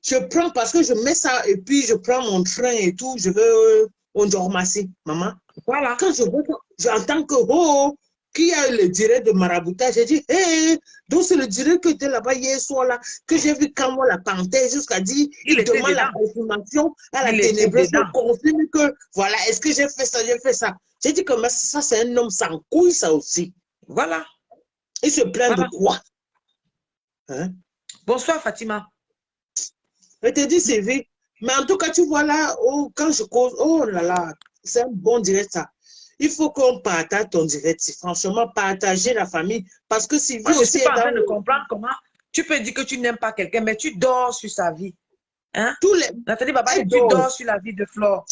Je prends parce que je mets ça et puis je prends mon train et tout. Je veux on doit ramasser, maman. Voilà. Quand je vois, j'entends que oh, qui a le direct de maraboutage, j'ai dit, hé, donc c'est le direct que était là-bas hier soir là, que j'ai vu quand moi la panthère jusqu'à dire, Il il était demande la dedans. confirmation à la Il était ténébreuse, dedans. me confirme que voilà, est-ce que j'ai fait ça, j'ai fait ça. J'ai dit que mais ça, c'est un homme sans couille, ça aussi. Voilà. Il se plaint de Voilà. quoi? Hein? Bonsoir, Fatima. Je te dis, c'est vrai. Mais en tout cas, tu vois là, oh, quand je cause, oh là là, c'est un bon direct ça. Il faut qu'on partage ton direct. Franchement, partager la famille. Parce que Sylvie Moi, je ne aussi suis est pas en dans train de comprendre comment tu peux dire que tu n'aimes pas quelqu'un, mais tu dors sur sa vie. Hein? tous les... Nathalie Babali, Elle tu dort. dors sur la vie de Flore.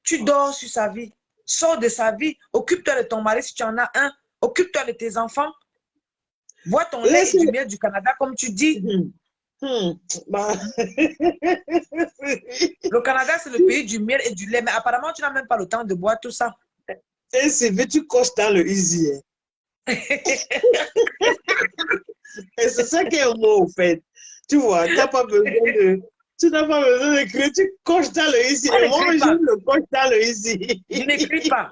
Tu dors sur sa vie. Sors de sa vie. Occupe-toi de ton mari si tu en as un. Occupe-toi de tes enfants. Bois ton lait et Laisse... du miel du Canada, comme tu dis. Bah... Le Canada, c'est le pays du miel et du lait. Mais apparemment, tu n'as même pas le temps de boire tout ça. Et Sylvie, tu coches dans le easy. Hein. Et c'est ça qui est un mot, au fait. Tu vois, tu n'as pas besoin de... Tu n'as pas besoin d'écrire, tu coches dans le easy. On Et moi, n'écrit je pas. le coche dans le easy. Je n'écris pas.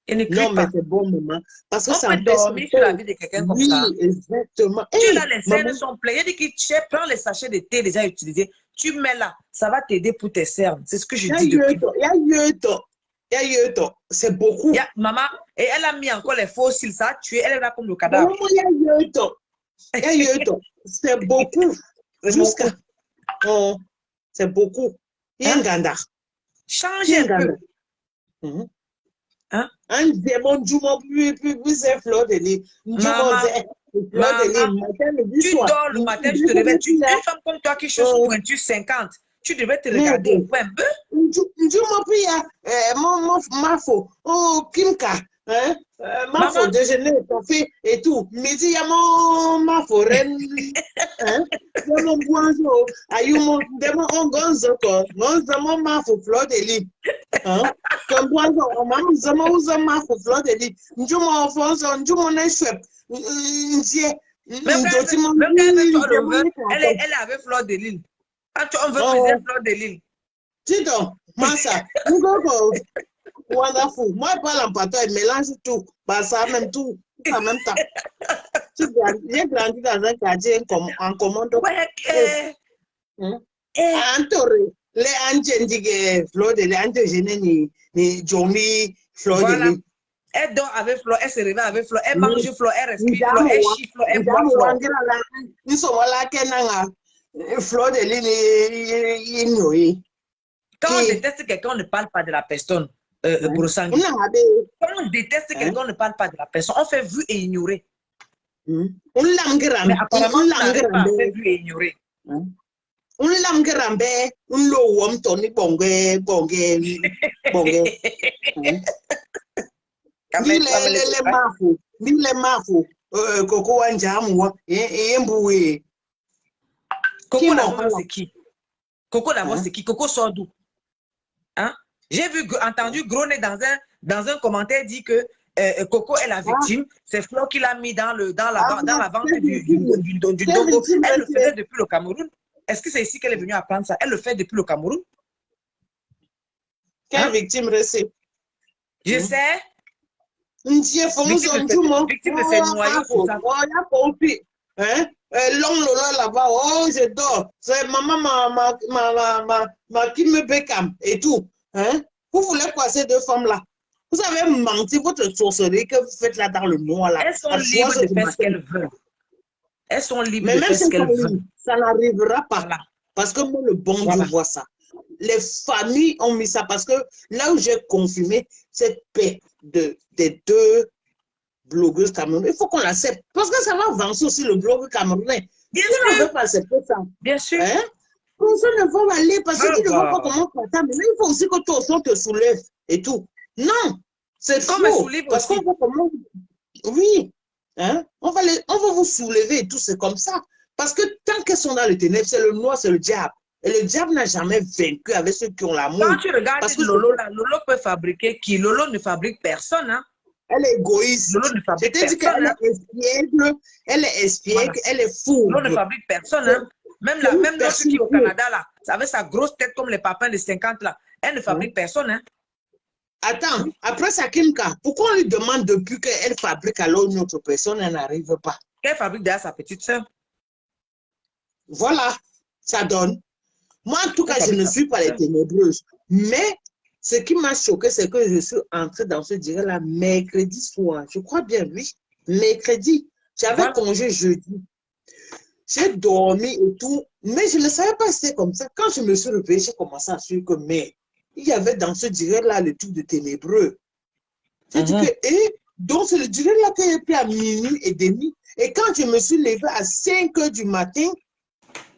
Je n'écris Non, mais pas. c'est bon, maman. Parce que On ça peut empêche dormir sur la vie de quelqu'un comme Oui, ça. exactement. Tu es Hey, là, les maman, cernes sont pleines. Il dit que tu prends les sachets de thé déjà utilisés. Tu mets là. Ça va t'aider pour tes cernes. C'est ce que je il y a dis depuis. Yoto, il y a Yoto, il y a Yoto. C'est beaucoup. Maman, et elle a mis encore les faux cils. Ça a tué. Elle est là comme le cadavre. Maman, il y a Yoto. Il y a Yoto. C'est beaucoup. C'est Jusqu'à... beaucoup. Oh, c'est beaucoup. Il y a un Hein? ganda. Il Changez y a un un peu. ganda. Hein? Un démon, puis c'est fleur de lit. Dumont, Maman, c'est fleur de maman, lit. Matin, midi, tu soir. dors le matin, tu te réveilles. Une femme comme toi qui chausse pointure 50, tu devrais te regarder un Merde. peu, un peu. Nduma pia mafo kimka mafo Maman, déjeuner café et tout midi ya mo mafo ren ya mo buanzo ayumo demo ongonzo mo mafo fleur de lis comme buanzo on uza mafo fleur de lis njuma ofonso njuma na shwep ntie même quand ndoti mo elle veut toi le vœu, elle est avec Fleur de Lille. Quand on veut briser Fleur de Lille. Tito, Massa, Ngogo, wonderful. Moi, je parle en patois, il mélange tout. Bah, ça même tout, en même temps. J'ai grandi dans un quartier en commando. Ouais, Antore, les Anjendige, Fleur de l'Antigène, ni Johnny, Fleur de voilà. l'île. Elle dort avec Fleur, elle se réveille avec Fleur, elle mange Fleur, elle respire Fleur, elle chie Fleur, elle boit Fleur. Nous sommes là, Kenanga, Fleur de l'île, Quand on déteste quelqu'un, on ne parle pas de la personne, Brosangui. Quand on déteste quelqu'un, on ne parle pas de la personne. On fait vu et ignorer. Mais apparemment, on n'arrive pas à faire vu et ignorer. Un lamgerambe, un lowom toni bonge. Mile mafu, Coco Anjamwa, Mboué. Coco d'abord, c'est qui? Coco d'abord, c'est qui? Coco sort d'où? Hein? J'ai entendu Gronet dans un commentaire dit que Coco est la victime. C'est Flo qui l'a mis dans la vente du Dongo. Elle le faisait depuis le Cameroun. Est-ce que c'est ici qu'elle est venue apprendre ça? Elle le fait depuis le Cameroun. Quelle victime recette? Je sais. Victime de ses noyaux, c'est ça. Long là-bas, oh, je dors. C'est maman, ma qui me bécam et tout. Hein? Vous voulez quoi, ces deux femmes-là? Vous avez menti votre sorcellerie que vous faites là dans le noir. Là, elles sont libres de faire ce qu'elles veulent. Elles sont libres de faire ce qu'elles veulent. Ça n'arrivera pas. Voilà. Parce que moi, le bon Dieu voit ça. Les familles ont mis ça parce que là où j'ai confirmé cette paix des deux blogueuse camerounaise. Il faut qu'on l'accepte. Parce que ça va avancer aussi le blog camerounais. Bien Si on ne sûr, veut pas accepter ça, bien sûr. hein? Personne ne va aller parce que Ah tu ne vois pas bah, comment faire ça. Mais il faut aussi que toi aussi on te soulève et tout. Non, c'est qu'on me faux. soulève Parce qu'on aussi. voit comment. Oui, hein? On va vous soulever et tout, c'est comme ça. Parce que tant qu'elles sont dans le ténèbres, c'est le noir, c'est le diable. Et le diable n'a jamais vaincu avec ceux qui ont Quand l'amour. tu regardes Parce que Lolo, là, Lolo peut fabriquer qui? Lolo ne fabrique personne, hein. elle est Lolo égoïste. ne Je fabrique t'ai dit personne, qu'elle hein. est Voilà. espiègle, elle est Lolo ne fourbe. fabrique personne, C'est hein. Même, c'est une même l'autre qui est personne au fourbe. Canada, là, avec sa grosse tête comme les papins de 50, là, elle ne Hein? fabrique personne, hein. Attends, Oui. après Sakimka, pourquoi on lui demande depuis qu'elle fabrique alors une autre personne, elle n'arrive pas? Qu'elle fabrique derrière sa petite soeur. Voilà, ça donne. Moi, en tout Elle cas, je fabrique ne sa suis petite pas les soeur. ténébreuses. Mais ce qui m'a choqué, c'est que je suis entrée dans ce direct-là mercredi soir. Je crois bien, oui. Mercredi. J'avais Voilà. congé jeudi. J'ai dormi et tout. Mais je ne savais pas que c'était comme ça. Quand je me suis réveillée, j'ai commencé à suivre que, mais il y avait dans ce direct-là le truc de ténébreux. J'ai dit que, Mhm. donc c'est le direct-là que j'ai pris à minuit et demi. Et quand je me suis levée à 5 heures du matin,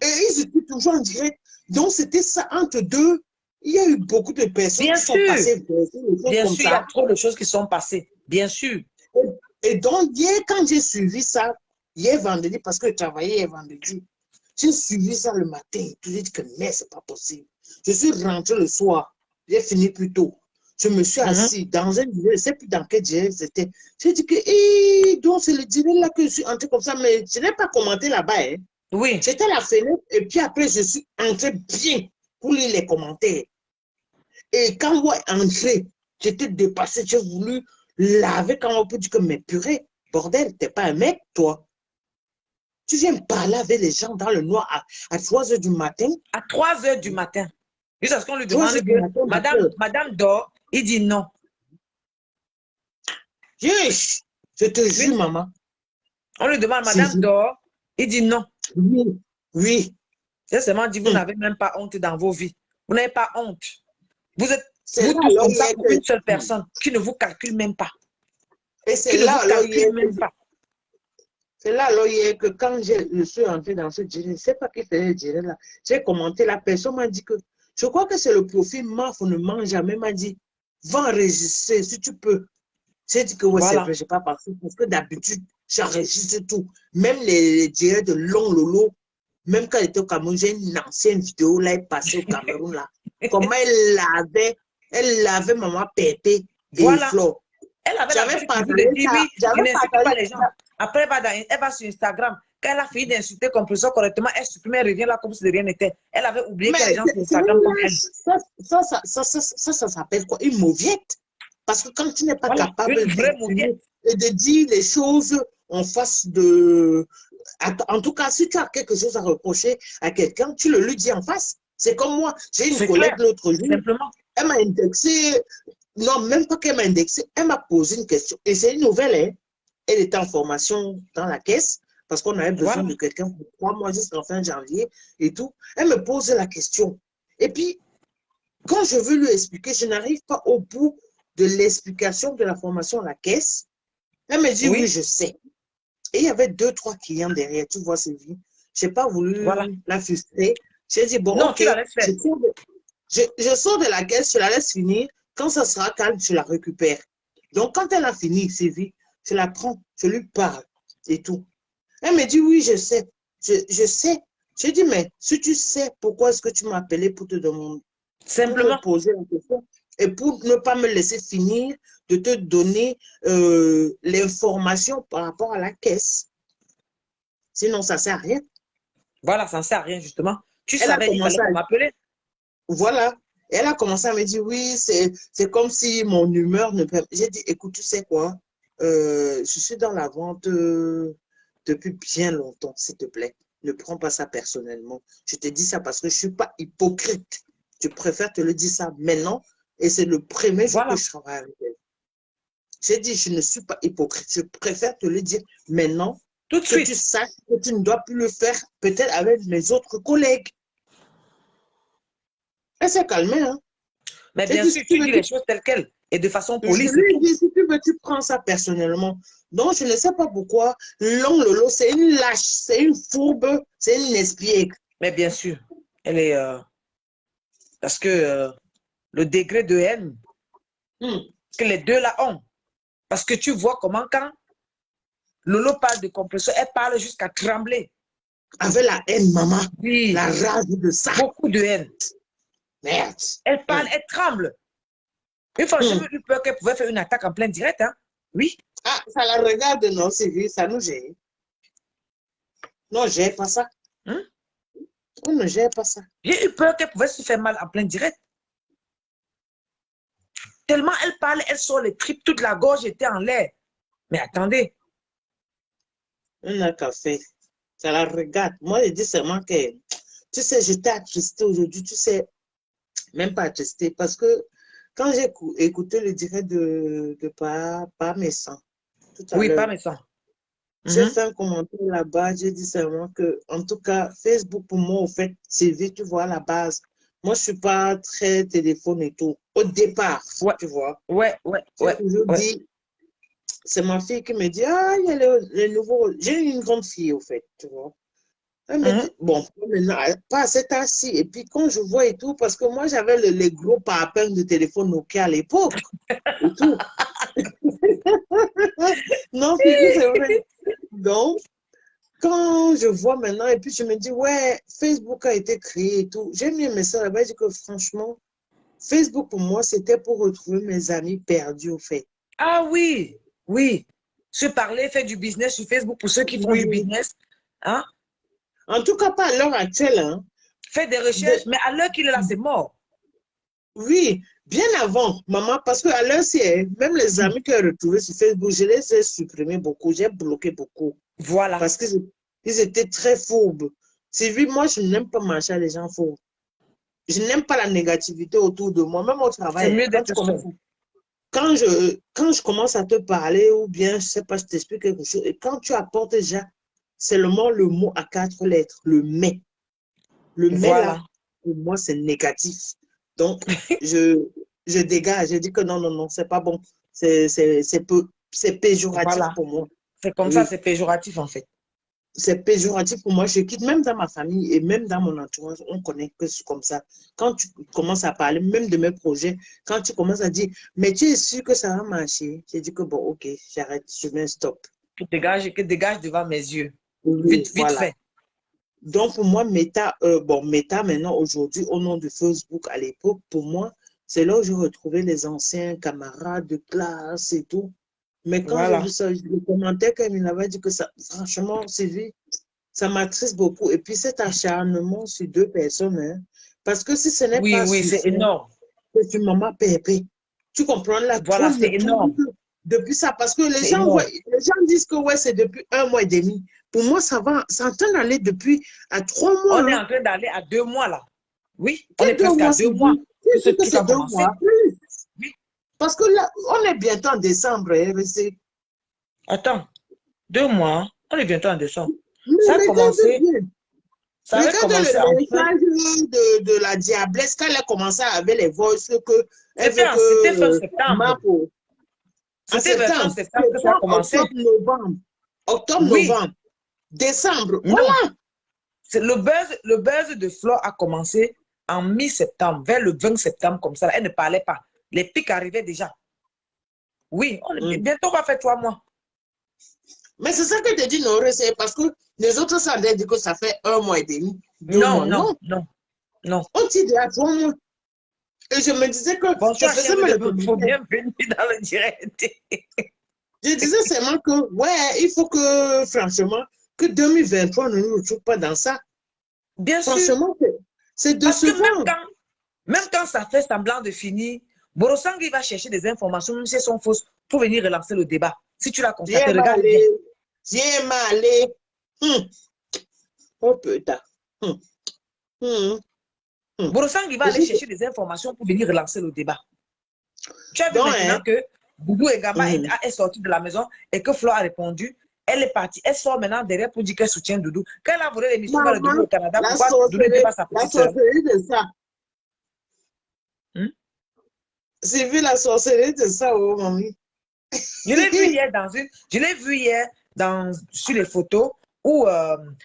et ils étaient toujours en direct. Donc, c'était ça entre deux. Il y a eu beaucoup de personnes Bien qui sont sûr. passées des choses Bien comme sûr, il y a ça. trop de choses qui sont passées. Bien sûr. Et donc, hier, quand j'ai suivi ça, hier vendredi, parce que je travaillais hier vendredi, j'ai suivi ça le matin. J'ai dit que, mais c'est pas possible. Je suis rentrée le soir. J'ai fini plus tôt. Je me suis Mhm. assis dans un direct, je ne sais plus dans quel direct c'était. J'ai dit que, donc c'est le direct là que je suis entrée comme ça, mais je n'ai pas commenté là-bas. Hein. Oui. J'étais à la fenêtre et puis après, je suis entrée bien pour lire les commentaires. Et quand on est entré, j'étais dépassée, j'ai voulu laver quand on peut dire que, mais purée, bordel, t'es pas un mec, toi. Tu viens parler avec les gens dans le noir à 3 heures du matin. À 3 heures du matin. Jusqu'à ce qu'on lui 3 demande heures du que matin, ma madame, soeur. madame dort. Il dit non. Yes, je te jure, Oui. maman. On lui demande C'est madame dort. Il dit non. oui, oui. J'ai seulement dit, vous Hum. n'avez même pas honte dans vos vies. Vous n'avez pas honte. Vous êtes, C'est vous là tous alors comme ça hier pour que. une seule personne qui ne vous calcule même pas. Et Qui c'est ne là vous alors calcule hier que même pas. c'est là, alors, hier, que quand je suis entrée dans ce direct, je ne sais pas qui faisait le direct là. J'ai commenté, la personne m'a dit que, je crois que c'est le profil Maf, on ne mange jamais, m'a dit, va enregistrer si tu peux. J'ai dit que oui, c'est Voilà. vrai, je n'ai pas pensé, parce que d'habitude, j'enregistre tout. Même les directs de Long Lolo, même quand il était au Cameroun, j'ai une ancienne vidéo là, elle passée au Cameroun là. Comment elle lavait maman Pépé et Voilà. Flo. Elle avait J'avais l'habitude toujours de partagé dire ça, oui, j'avais il n'insulte partagé pas les gens. Après, elle va sur Instagram. Quand elle a fini d'insulter Compression correctement, elle supprime, elle revient là comme si de rien n'était. Elle avait oublié qu'il y a des Mais gens sur c'est Instagram comme elle. ça s'appelle quoi? Une mauviette. Parce que quand tu n'es pas Voilà. capable Une vraie d'assumer mauviette. et de dire les choses en face de. En tout cas, si tu as quelque chose à reprocher à quelqu'un, tu le lui dis en face. C'est comme moi. J'ai une C'est clair. collègue l'autre jour. Simplement. Elle m'a indexé. Non, même pas qu'elle m'a indexé. Elle m'a posé une question. Et c'est une nouvelle, hein. Elle était en formation dans la caisse parce qu'on avait besoin Voilà. de quelqu'un pour 3 mois jusqu'en fin janvier et tout. Elle me pose la question. Et puis, quand je veux lui expliquer, je n'arrive pas au bout de l'explication de la formation à la caisse. Elle me dit, oui, Oui. je sais. Et il y avait 2, 3 clients derrière, tu vois, Sylvie. Je n'ai pas Voilà. voulu la frustrer. J'ai dit, bon, Non, ok, tu la laisses je, faire. je sors de la caisse, je la laisse finir. Quand ça sera calme, je la récupère. Donc, quand elle a fini, Sylvie, je la prends, je lui parle et tout. Elle me dit, oui, je sais. Je sais. J'ai dit, mais si tu sais, pourquoi est-ce que tu m'as appelé pour te demander, pour me Simplement. poser la question et pour ne pas me laisser finir de te donner l'information par rapport à la caisse. Sinon, ça ne sert à rien. Voilà, ça ne sert à rien, justement. Tu Elle a savais, il fallait commencé pas à. m'appeler. Voilà. Elle a commencé à me dire, oui, c'est comme si mon humeur ne peut. J'ai dit, écoute, tu sais quoi? Je suis dans la vente depuis bien longtemps, s'il te plaît. Ne prends pas ça personnellement. Je te dis ça parce que je ne suis pas hypocrite. Je préfère te le dire ça maintenant. Et c'est le premier jour que Voilà. je travaille avec elle. J'ai dit, je ne suis pas hypocrite. Je préfère te le dire maintenant Tout de que tu suite. saches que tu ne dois plus le faire peut-être avec mes autres collègues. Elle s'est calmée, hein? Mais J'ai bien dit, sûr, si tu tu veux, dis les choses telles quelles et de façon je polie, c'est lui ai tout. dit, si tu veux, tu prends ça personnellement. Donc, je ne sais pas pourquoi. Long Lolo, c'est une lâche, c'est une fourbe, c'est une espiègle. Mais bien sûr, elle est... parce que le degré de haine Hmm. que les deux là ont. Parce que tu vois comment quand Lolo parle de compression, elle parle jusqu'à trembler. Avec la haine, maman. Oui, La rage de ça. beaucoup de haine. Merde. Elle parle, Hmm. elle tremble. Une fois, j'ai Hmm. eu peur qu'elle pouvait faire une attaque en plein direct. Hein. Oui. Ah, ça la regarde, non, c'est vu, ça nous gère. Non, j'ai pas ça. Hein? On ne gère pas ça. J'ai eu peur qu'elle pouvait se faire mal en plein direct. Tellement elle parle, elle sort les tripes, toute la gorge était en l'air. Mais attendez. On n'a qu'à faire. Ça la regarde. Moi, je dis seulement que, tu sais, j'étais attristée aujourd'hui, tu sais, même pas attristée, parce que quand j'ai écouté le direct de pas Messan tout à Oui, pas l'heure, méchant. j'ai fait un commentaire là-bas, j'ai dit seulement que, en tout cas, Facebook, pour moi, au fait, c'est vite, tu vois, à la base. Moi, je suis pas très téléphone et tout. Au départ, Ouais, tu vois, ouais, ouais, j'ai ouais, toujours ouais. dit, c'est ma fille qui me dit, ah, il y a les nouveaux. J'ai une grande fille, au fait, tu vois. Elle me dit, bon, maintenant, pas à cet âge-ci. Et puis, quand je vois et tout, parce que moi, j'avais les gros parapluies de téléphone Nokia à l'époque et tout. Non, c'est vrai. Donc, quand je vois maintenant, et puis je me dis, ouais, Facebook a été créé et tout, j'ai mis un message là-bas, je dis que franchement, Facebook pour moi, c'était pour retrouver mes amis perdus, au fait. Ah oui, oui. Se parler, faire du business sur Facebook pour ceux qui font du Oui. business. Hein? En tout cas, pas à l'heure actuelle. Hein. Faire des recherches, mais à l'heure qu'il est là, c'est mort. Oui, bien avant, maman, parce qu'à l'heure, même les amis que j'ai retrouvés sur Facebook, je les ai supprimés beaucoup, j'ai bloqué beaucoup, Voilà. parce qu'ils étaient très fourbes. Sylvie, moi, je n'aime pas marcher à les gens fourbes. Je n'aime pas la négativité autour de moi, même au C'est travail. mieux Quand d'être seul. quand je commence à te parler, ou bien, je sais pas, je t'explique quelque chose, et quand tu apportes déjà seulement le mot à 4 lettres, le mais. Le mais là, Voilà. pour moi, c'est négatif. Donc, je, je dégage. Je dis que non, non, non, c'est pas bon. C'est péjoratif Voilà. pour moi. C'est comme ça, Oui, c'est péjoratif en fait. c'est péjoratif pour moi. Je quitte même dans ma famille et même dans mon entourage. On connaît que c'est comme ça. Quand tu commences à parler, même de mes projets, quand tu commences à dire, mais tu es sûr que ça va marcher, j'ai dit que bon, ok, j'arrête, je mets un stop. Que dégage devant mes yeux. Oui, Vite, vite voilà. fait. Donc, pour moi, Meta maintenant, aujourd'hui, au nom de Facebook, à l'époque, pour moi, c'est là où je retrouvais les anciens camarades de classe et tout. Mais quand j'ai Voilà. vu ça, le commentaire quand il avait dit que ça, franchement, Sylvie, ça m'attriste beaucoup. Et puis cet acharnement sur 2 personnes, hein, parce que si ce n'est Oui, pas oui, c'est suffisant, énorme. c'est une maman pépé. Tu comprends là, Voilà, toi, c'est ne tourne énorme. que depuis ça, parce que C'est énorme. les gens disent que ouais, c'est depuis 1 mois et demi. Pour moi, ça va, ça est en train d'aller depuis à 3 mois. On est Hein. en train d'aller à 2 mois là. Oui, on est Quel deux presque à mois, deux c'est mois dit? que Tu ce dis que truc c'est a 2 mois, commencé. plus. Oui. Parce que là, on est bientôt en décembre, hein, Attends, 2 mois, on est bientôt en décembre. mais Ça a regarde commencé, bien. ça avait Regarde commencé le en fin. message de la diablesse quand elle a commencé avec les voices que elle veut C'était fin que septembre. Marco, en C'était vers fin septembre, septembre que ça a septembre, commencé. octobre, novembre, octobre, Oui, novembre, décembre, non. voilà. Le buzz de Flore a commencé en mi-septembre, vers le 20 septembre, comme ça. Elle ne parlait pas. Les pics arrivaient déjà. Oui, Mm. bientôt on va faire 3 mois. Mais c'est ça que je te dis, non, c'est parce que les autres ça dit que ça fait 1 mois et demi, deux Non, mois. non, Non, non, non. on dit déjà 3 mois. Et je me disais que je Bonsoir, faisais chef mal de le Bouffe, commentaire. bienvenue dans le direct. Je disais seulement que, ouais, il faut que, franchement, que 2023 ne nous retrouve pas dans ça. Bien sûr, Franchement, c'est parce que décevant. même quand ça fait semblant de finir, Borosangui va chercher des informations, même si elles sont fausses, pour venir relancer le débat. Si tu l'as constaté, J'ai regarde bien. malé, j'ai malé. Hum. Oh putain. Hum, hum, hum. Borosangui va Je aller dis que- chercher des informations pour venir relancer le débat. Tu as vu Donc, maintenant hein, que Boubou Egama hum. est sorti de la maison et que Flo a répondu. Elle est partie. Elle sort maintenant derrière pour dire qu'elle soutient Doudou. Quand elle a volé l'émission dans le début Maman, au Canada, pourquoi Doudou n'était pas sa la petite sœur? sorcellerie de ça. Hmm? Sylvie la sorcellerie, c'est ça, oh, mamie. Je l'ai vu hier je l'ai vu hier sur les photos où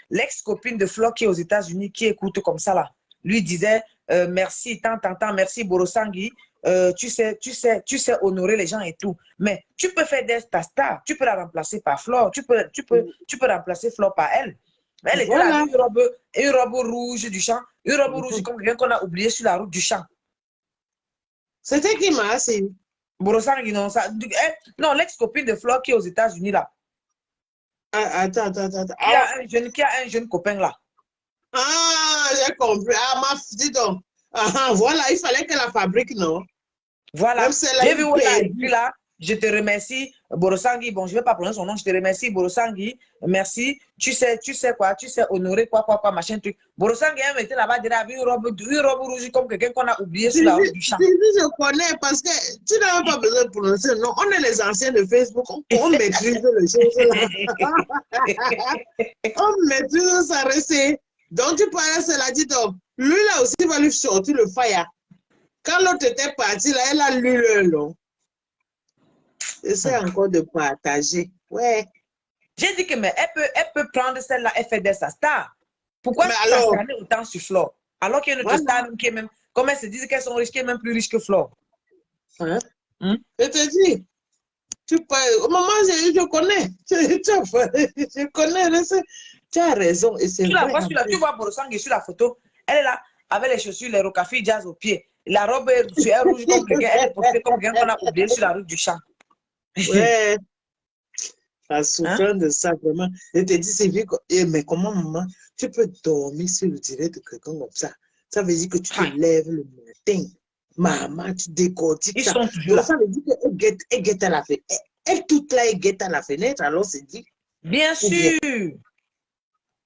l'ex-copine de Flo qui est aux États-Unis, qui écoute comme ça là, lui disait merci, tant, merci Borosangui, tu sais honorer les gens et tout. Mais tu peux faire ta star, tu peux la remplacer par Flo, tu peux remplacer Flo par elle. Mais elle était là Voilà. avec une robe rouge du champ, une robe rouge comme quelqu'un qu'on a oublié sur la route du champ. C'était qui m'a assez? Borosangui, non, non, l'ex-copine de Flo qui est aux États-Unis là. Ah, attends. Qui a un jeune copain là. Ah, j'ai compris. Ah, dis donc. Ah, voilà, il fallait que la fabrique, non? Voilà. Même celle-là, J'ai vu où elle a il écrit là. Je te remercie, Borosangui. Bon, je ne vais pas prononcer son nom. Je te remercie, Borosangui. Merci. Tu sais quoi? Tu sais honorer quoi, machin, truc. Borosangui, elle était là-bas, avec une robe rouge comme quelqu'un qu'on a oublié sur la route du champ. Je connais parce que tu n'as même pas besoin de prononcer. Non, on est les anciens de Facebook. On maîtrise les choses là. On maîtrise ça reste. Donc, tu parles, cela dit donc. Lui là aussi va lui sortir le fire. Quand l'autre était parti, là, elle a lu le long. Essaie encore de partager. Ouais. J'ai dit que mais elle peut prendre celle-là, elle fait de sa star. Pourquoi Mais ça alors, s'arrête autant sur Flore? Alors qu'il y a une autre voilà. star qui est même, comme elles se disent qu'elles sont riches, qui est même plus riche que Flore. Hein? Je te dis, tu parles. Au moment où je connais. Je connais. Tu as raison. Et c'est vrai. Tu vois Borosangui sur la photo. Elle est là, avec les chaussures, les Rocafi Jazz aux pieds. La robe est rouge comme quelqu'un. Elle est portée comme quelqu'un qu'on a oublié sur la route du champ. Ouais. En Hein? souffrant de ça, vraiment. Je te dis, c'est vrai. Mais comment, maman, tu peux dormir sur le direct de quelqu'un comme ça? Ça veut dire que tu te lèves le matin. Maman, tu décortiques Ils ça. sont toujours Donc, là. ça veut dire qu'elle guette à la fenêtre. Elle, toute là, elle guette à la fenêtre. Alors, c'est dit. Bien sûr.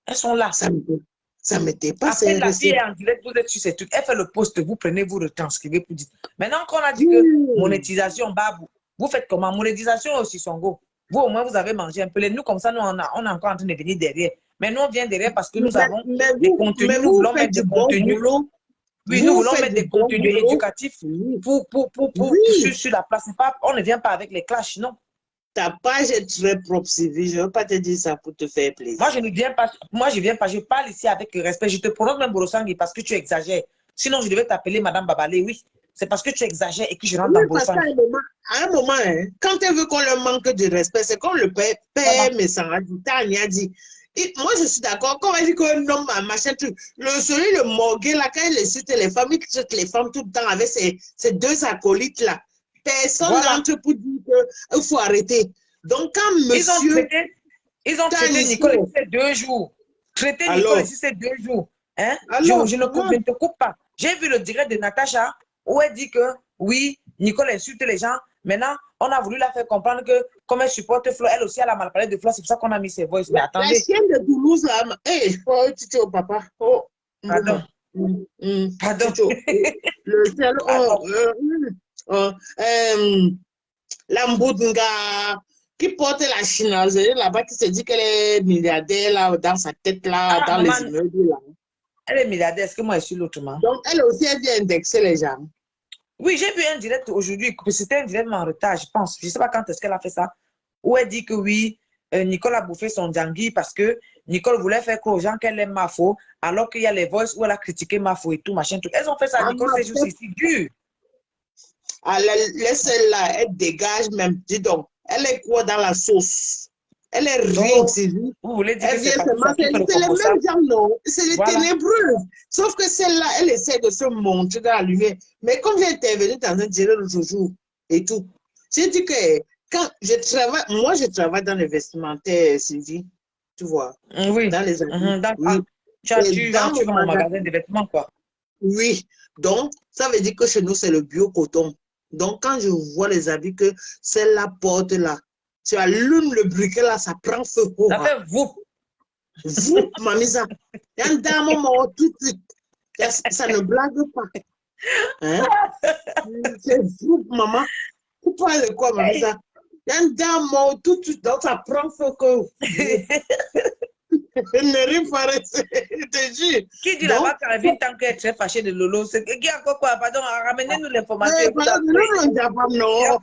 Elles sont là. Ça me dépasse. Après, la fille est en direct, vous êtes sur ces trucs. Elle fait le post, vous prenez, vous retranscrivez, vous dites. Maintenant qu'on a dit que monétisation, babou, vous faites comment? Monétisation aussi, son go. Vous, au moins, vous avez mangé un peu. Nous, comme ça, nous, on est encore en train de venir derrière. Mais nous, on vient derrière parce que nous avons des contenus. Nous Vous voulons faites mettre du des bon contenus. boulot. Oui, nous Vous voulons faites mettre du des bon contenus boulot. éducatifs Oui. sur la place. On ne vient pas avec les clashs, non. Ta page est très propre, Sylvie. Je ne veux pas te dire ça pour te faire plaisir. Moi, je ne viens pas. Moi, je viens pas. Je parle ici avec respect. Je te prononce même Borosangui parce que tu exagères. Sinon, je devais t'appeler Madame Babalé. Oui, c'est parce que tu exagères et que je rentre Oui, dans parce qu'à Borosangui. un moment, hein, quand elle veut qu'on leur manque de respect, c'est comme le père Voilà. Messara dit, Tania dit. Et moi, je suis d'accord. Quand on dit qu'un homme a machin, celui, le morgué, là, quand il insulte les femmes, il traite les femmes tout le temps avec ces deux acolytes-là. Personne n'entre pour dire qu'il faut arrêter. Donc, quand monsieur. Ils ont traité Nicole ici ces 2 jours. Traité Nicole ici ces 2 jours. Hein? Je ne te coupe pas. J'ai vu le direct de Natacha où elle dit que oui, Nicole insulte les gens. Maintenant, on a voulu la faire comprendre que comme elle supporte Flo, elle aussi elle a mal parlé de Flo. C'est pour ça qu'on a mis ses voix. Mais attendez. La chienne de Toulouse, là, oh, Tito, papa. Oh, pardon. Pardon. Tito. Le ciel, Lamboudnga, qui porte la chinoiserie là-bas, qui se dit qu'elle est milliardaire là, dans sa tête là, dans les immeubles là. Elle est milliardaire, est-ce que moi je suis l'autrement? Donc elle aussi, elle vient indexer les gens. Oui, j'ai vu un direct aujourd'hui, c'était un direct en retard, je pense. Je ne sais pas quand est-ce qu'elle a fait ça. Où elle dit que oui, Nicole a bouffé son djangui parce que Nicole voulait faire croire aux gens qu'elle aime Mafo, alors qu'il y a les voices où elle a critiqué Mafo et tout, machin, tout. Elles ont fait ça, Nicole, c'est juste ici, dur. Ah, celle-là, elle dégage même, dis donc. Elle est quoi dans la sauce? Elle est rien, Sylvie. Vous voulez dire elle que vient c'est les mêmes gens, non? C'est les ténébreux. Sauf que celle-là, elle essaie de se montrer dans la lumière. Mais comme j'ai intervenu dans un direct l'autre jour et tout, j'ai dit que quand je travaille, moi je travaille dans les vestimentaires, Sylvie, tu vois. Oui. Dans les habits. Oui. Tu vas au magasin de vêtements, quoi. Oui. Donc, ça veut dire que chez nous, c'est le bio-coton. Donc, quand je vois les habits que celle-là porte là, tu allumes le briquet là, ça prend feu. Ça fait vous. Vous, mamie, ça. Il y a un dame mort tout de suite. Ça ne blague pas. Hein? C'est vous, maman. Vous parlez de quoi, mamie, ça? Il y a un dame mort tout de suite, donc ça prend feu que. Ne ris pas, je te jure. Qui dit Donc, là-bas Caravine tant qu'elle est très fâchée de Lolo? Qui a quoi? Pardon, ramenez-nous l'information et vous après. non, non.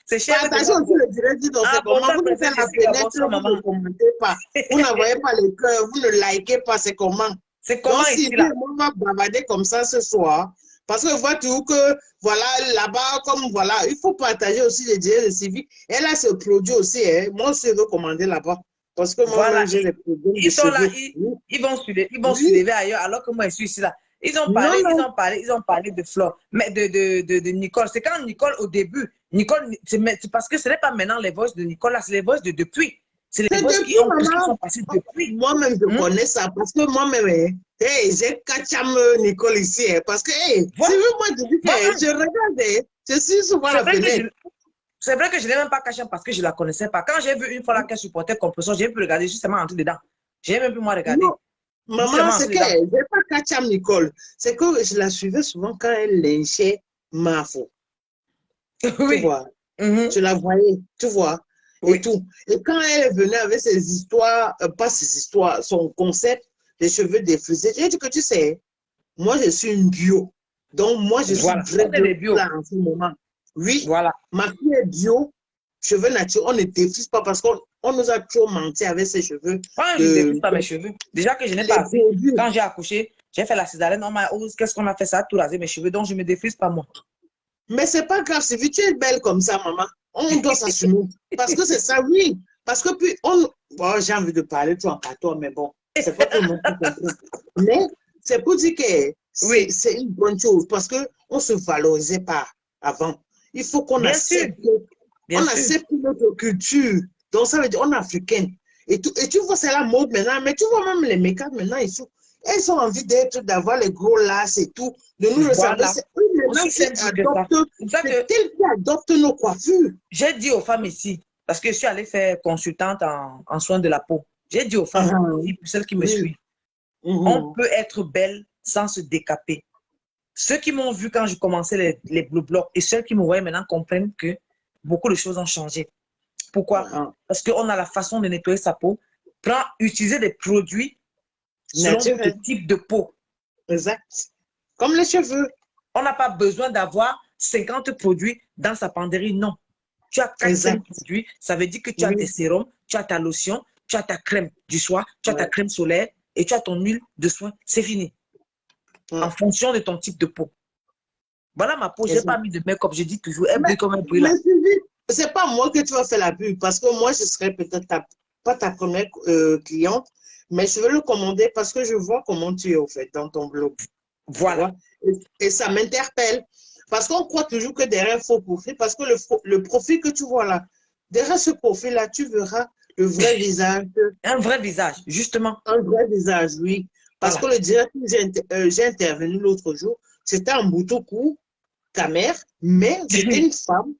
C'est cher de Partagez aussi le direct, donc c'est Ah, comment bonsoir, vous ne princesse faites la Jessica, fenêtre, bonsoir, vous ne maman. commentez pas. Vous n'envoyez pas les cœurs, vous ne likez pas, c'est comment. C'est comment Donc, ici, si là? on va bavarder comme ça ce soir, parce que vois-tu que, voilà, là-bas, comme voilà, il faut partager aussi les directs de civique. Et là, ce produit aussi, hein, moi aussi, je veux commander là-bas. Parce que moi-même, Voilà, j'ai des problèmes de ils sont là, cheveux. Oui, ils vont se oui. lever ailleurs, alors que moi, je suis ici, là. Non, non. Ils ont parlé de Flore, mais de Nicole. C'est quand Nicole, au début, Nicole, c'est parce que ce n'est pas maintenant les voix de Nicole, là, c'est les voix de depuis. C'est les C'est voix depuis, qui maman. sont passées depuis. Moi-même, je Hmm? connais ça parce que moi-même, hein, hey, j'ai Kacham Nicole ici. Hein, parce que, hey, Voilà. si vous, moi, je dis que Moi-même, je regarde, hein, je suis souvent c'est la vrai que fenêtre. c'est vrai que je n'ai même pas caché parce que je ne la connaissais pas. Quand j'ai vu une fois là qu'elle supportait Compression, j'ai pu regarder, justement entré dedans. J'ai même pu moi regarder. Non, maman, Justement c'est entré que dedans. je n'ai pas Kacham Nicole. C'est que je la suivais souvent quand elle lynchait Mafo. Tu Oui. vois, Mhm. je la voyais, tu vois, et Oui. tout. Et quand elle venait avec ses histoires, pas ses histoires, son concept, les cheveux défrisés, j'ai dit que tu sais, moi, je suis une bio. Donc, moi, je suis Voilà. vrai On est bio des bio. là en ce moment. Oui, Voilà. ma fille est bio, cheveux naturels. On ne défrise pas parce qu'on nous a trop menti avec ses cheveux. Moi, je ne défrise De, pas mes cheveux. Déjà que je n'ai les pas assez. produits. Quand j'ai accouché, j'ai fait la césarienne. On m'a dit, qu'est-ce qu'on a fait? Ça a tout rasé mes cheveux. Donc, je ne me défrise pas moi. Mais c'est pas grave, si tu es belle comme ça, maman, on doit s'assumer. Parce que c'est ça, oui. Parce que puis, bon, j'ai envie de parler tout en carton, mais bon, c'est pas tout le monde qui comprend. Mais c'est pour dire que Oui. c'est une bonne chose parce qu'on ne se valorisait pas avant. Il faut qu'on Bien sûr. accepte, Bien on sûr. accepte notre culture. Donc, ça veut dire on est africaine. Et tu vois, c'est la mode maintenant. Mais tu vois, même les make-up maintenant, elles ont envie d'avoir les gros lasses et tout, de nous ressembler. Voilà. C'est eux maintenant Aussi simple que ça. C'est pour ça c'est que elles qui adoptent nos coiffures. j'ai dit aux femmes ici, parce que je suis allée faire consultante en soins de la peau. J'ai dit aux femmes Ah, ici, pour celles qui me oui. suivent, on Mhm. peut être belle sans se décaper. Ceux qui m'ont vu quand je commençais les Blue Blocs et ceux qui me voient maintenant comprennent que beaucoup de choses ont changé. Pourquoi? Ah, Parce qu'on a la façon de nettoyer sa peau. Utiliser des produits selon votre naturel. type de peau. Exact. Comme les cheveux. On n'a pas besoin d'avoir 50 produits dans sa penderie, non. Tu as 4-5 Exact. produits, ça veut dire que tu as tes Oui. sérums, tu as ta lotion, tu as ta crème du soir, tu as ta Ouais. crème solaire et tu as ton huile de soin. C'est fini. En Ouais. fonction de ton type de peau. Voilà ma peau, je n'ai pas Exact. mis de make-up, je dis toujours, elle Mais, brille comme elle brille là. mais Sylvie, c'est pas moi que tu vas faire la pub parce que moi, je serais peut-être pas ta première cliente, mais je vais le commander parce que je vois comment tu es au fait dans ton blog. Tu Voilà. vois? Et ça m'interpelle. Parce qu'on croit toujours que derrière un faux profil, parce que le profil que tu vois là, derrière ce profil-là, tu verras le vrai visage, Un vrai visage, justement. un vrai visage, oui. Parce que Voilà. le direct où j'ai intervenu l'autre jour, c'était en Boutoukou, ta mère, mais c'était une femme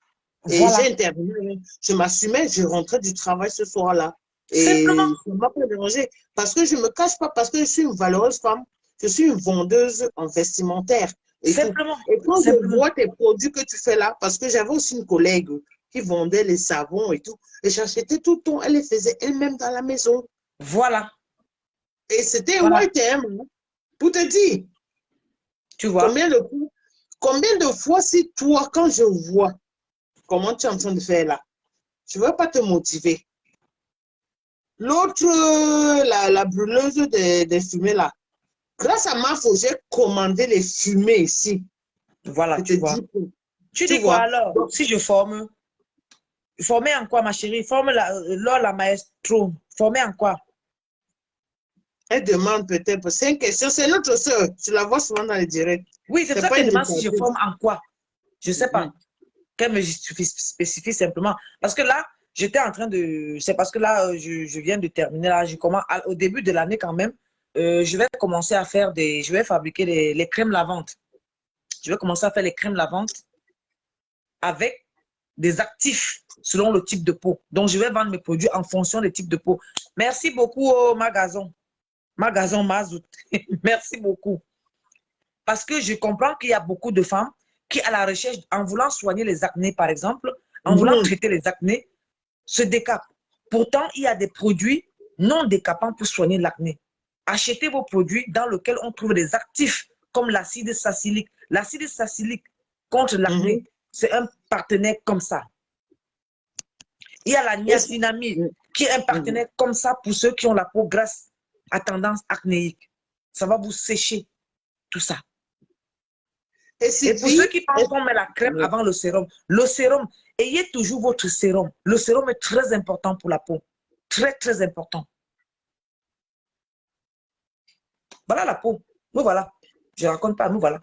et j'ai Voilà. intervenu. Je m'assumais, je rentrais du travail ce soir-là. Simplement. Et ça ne m'a pas dérangé parce que je ne me cache pas, parce que je suis une valeureuse femme, je suis une vendeuse en vestimentaire et tout. Simplement. Et quand je Simplement. vois tes produits que tu fais là, parce que j'avais aussi une collègue qui vendait les savons et tout, et j'achetais tout le temps, elle les faisait elle-même dans la maison. Voilà. Et c'était un Voilà. white hein, pour te dire Tu vois? combien de fois, combien de fois si toi, quand je vois comment tu es en train de faire là, je ne veux pas te motiver. L'autre, la brûleuse des fumées là, grâce à ma faute, j'ai commandé les fumées ici. Voilà, Je te tu vois. dis, Tu tu dis quoi vois. alors? Donc, Si je forme, former en quoi, ma chérie? Forme la maestro. Former en quoi? elle demande peut-être, c'est une question, c'est notre soeur, tu la vois souvent dans les directs. Oui, c'est pour C'est ça pas qu'elle une demande si je déportée. forme en quoi. Je ne sais pas. Qu'elle me spécifie simplement. Parce que là, j'étais en train de. C'est parce que là, je viens de terminer. Là, je commence, au début de l'année, quand même, je vais commencer à faire des. Je vais fabriquer les crèmes lavantes. Je vais commencer à faire les crèmes lavantes avec des actifs selon le type de peau. Donc, je vais vendre mes produits en fonction des types de peau. Merci beaucoup au magasin. Magasin Mazout. Merci beaucoup. Parce que je comprends qu'il y a beaucoup de femmes qui, à la recherche, en voulant soigner les acnés, par exemple, en voulant Mhm. traiter les acnés, se décapent. Pourtant, il y a des produits non décapants pour soigner l'acné. Achetez vos produits dans lesquels on trouve des actifs comme l'acide salicylique. L'acide salicylique contre l'acné, Mhm. c'est un partenaire comme ça. Il y a la Et niacinamide qui est un mhm. partenaire comme ça pour ceux qui ont la peau grasse à tendance acnéique. Ça va vous sécher tout ça. Et Et pour ceux Sylvie, qui pensent qu'on met la crème avant le sérum, ayez toujours votre sérum. Le sérum est très important pour la peau. Très, très important. Voilà la peau. Nous voilà. Je ne raconte pas, nous voilà.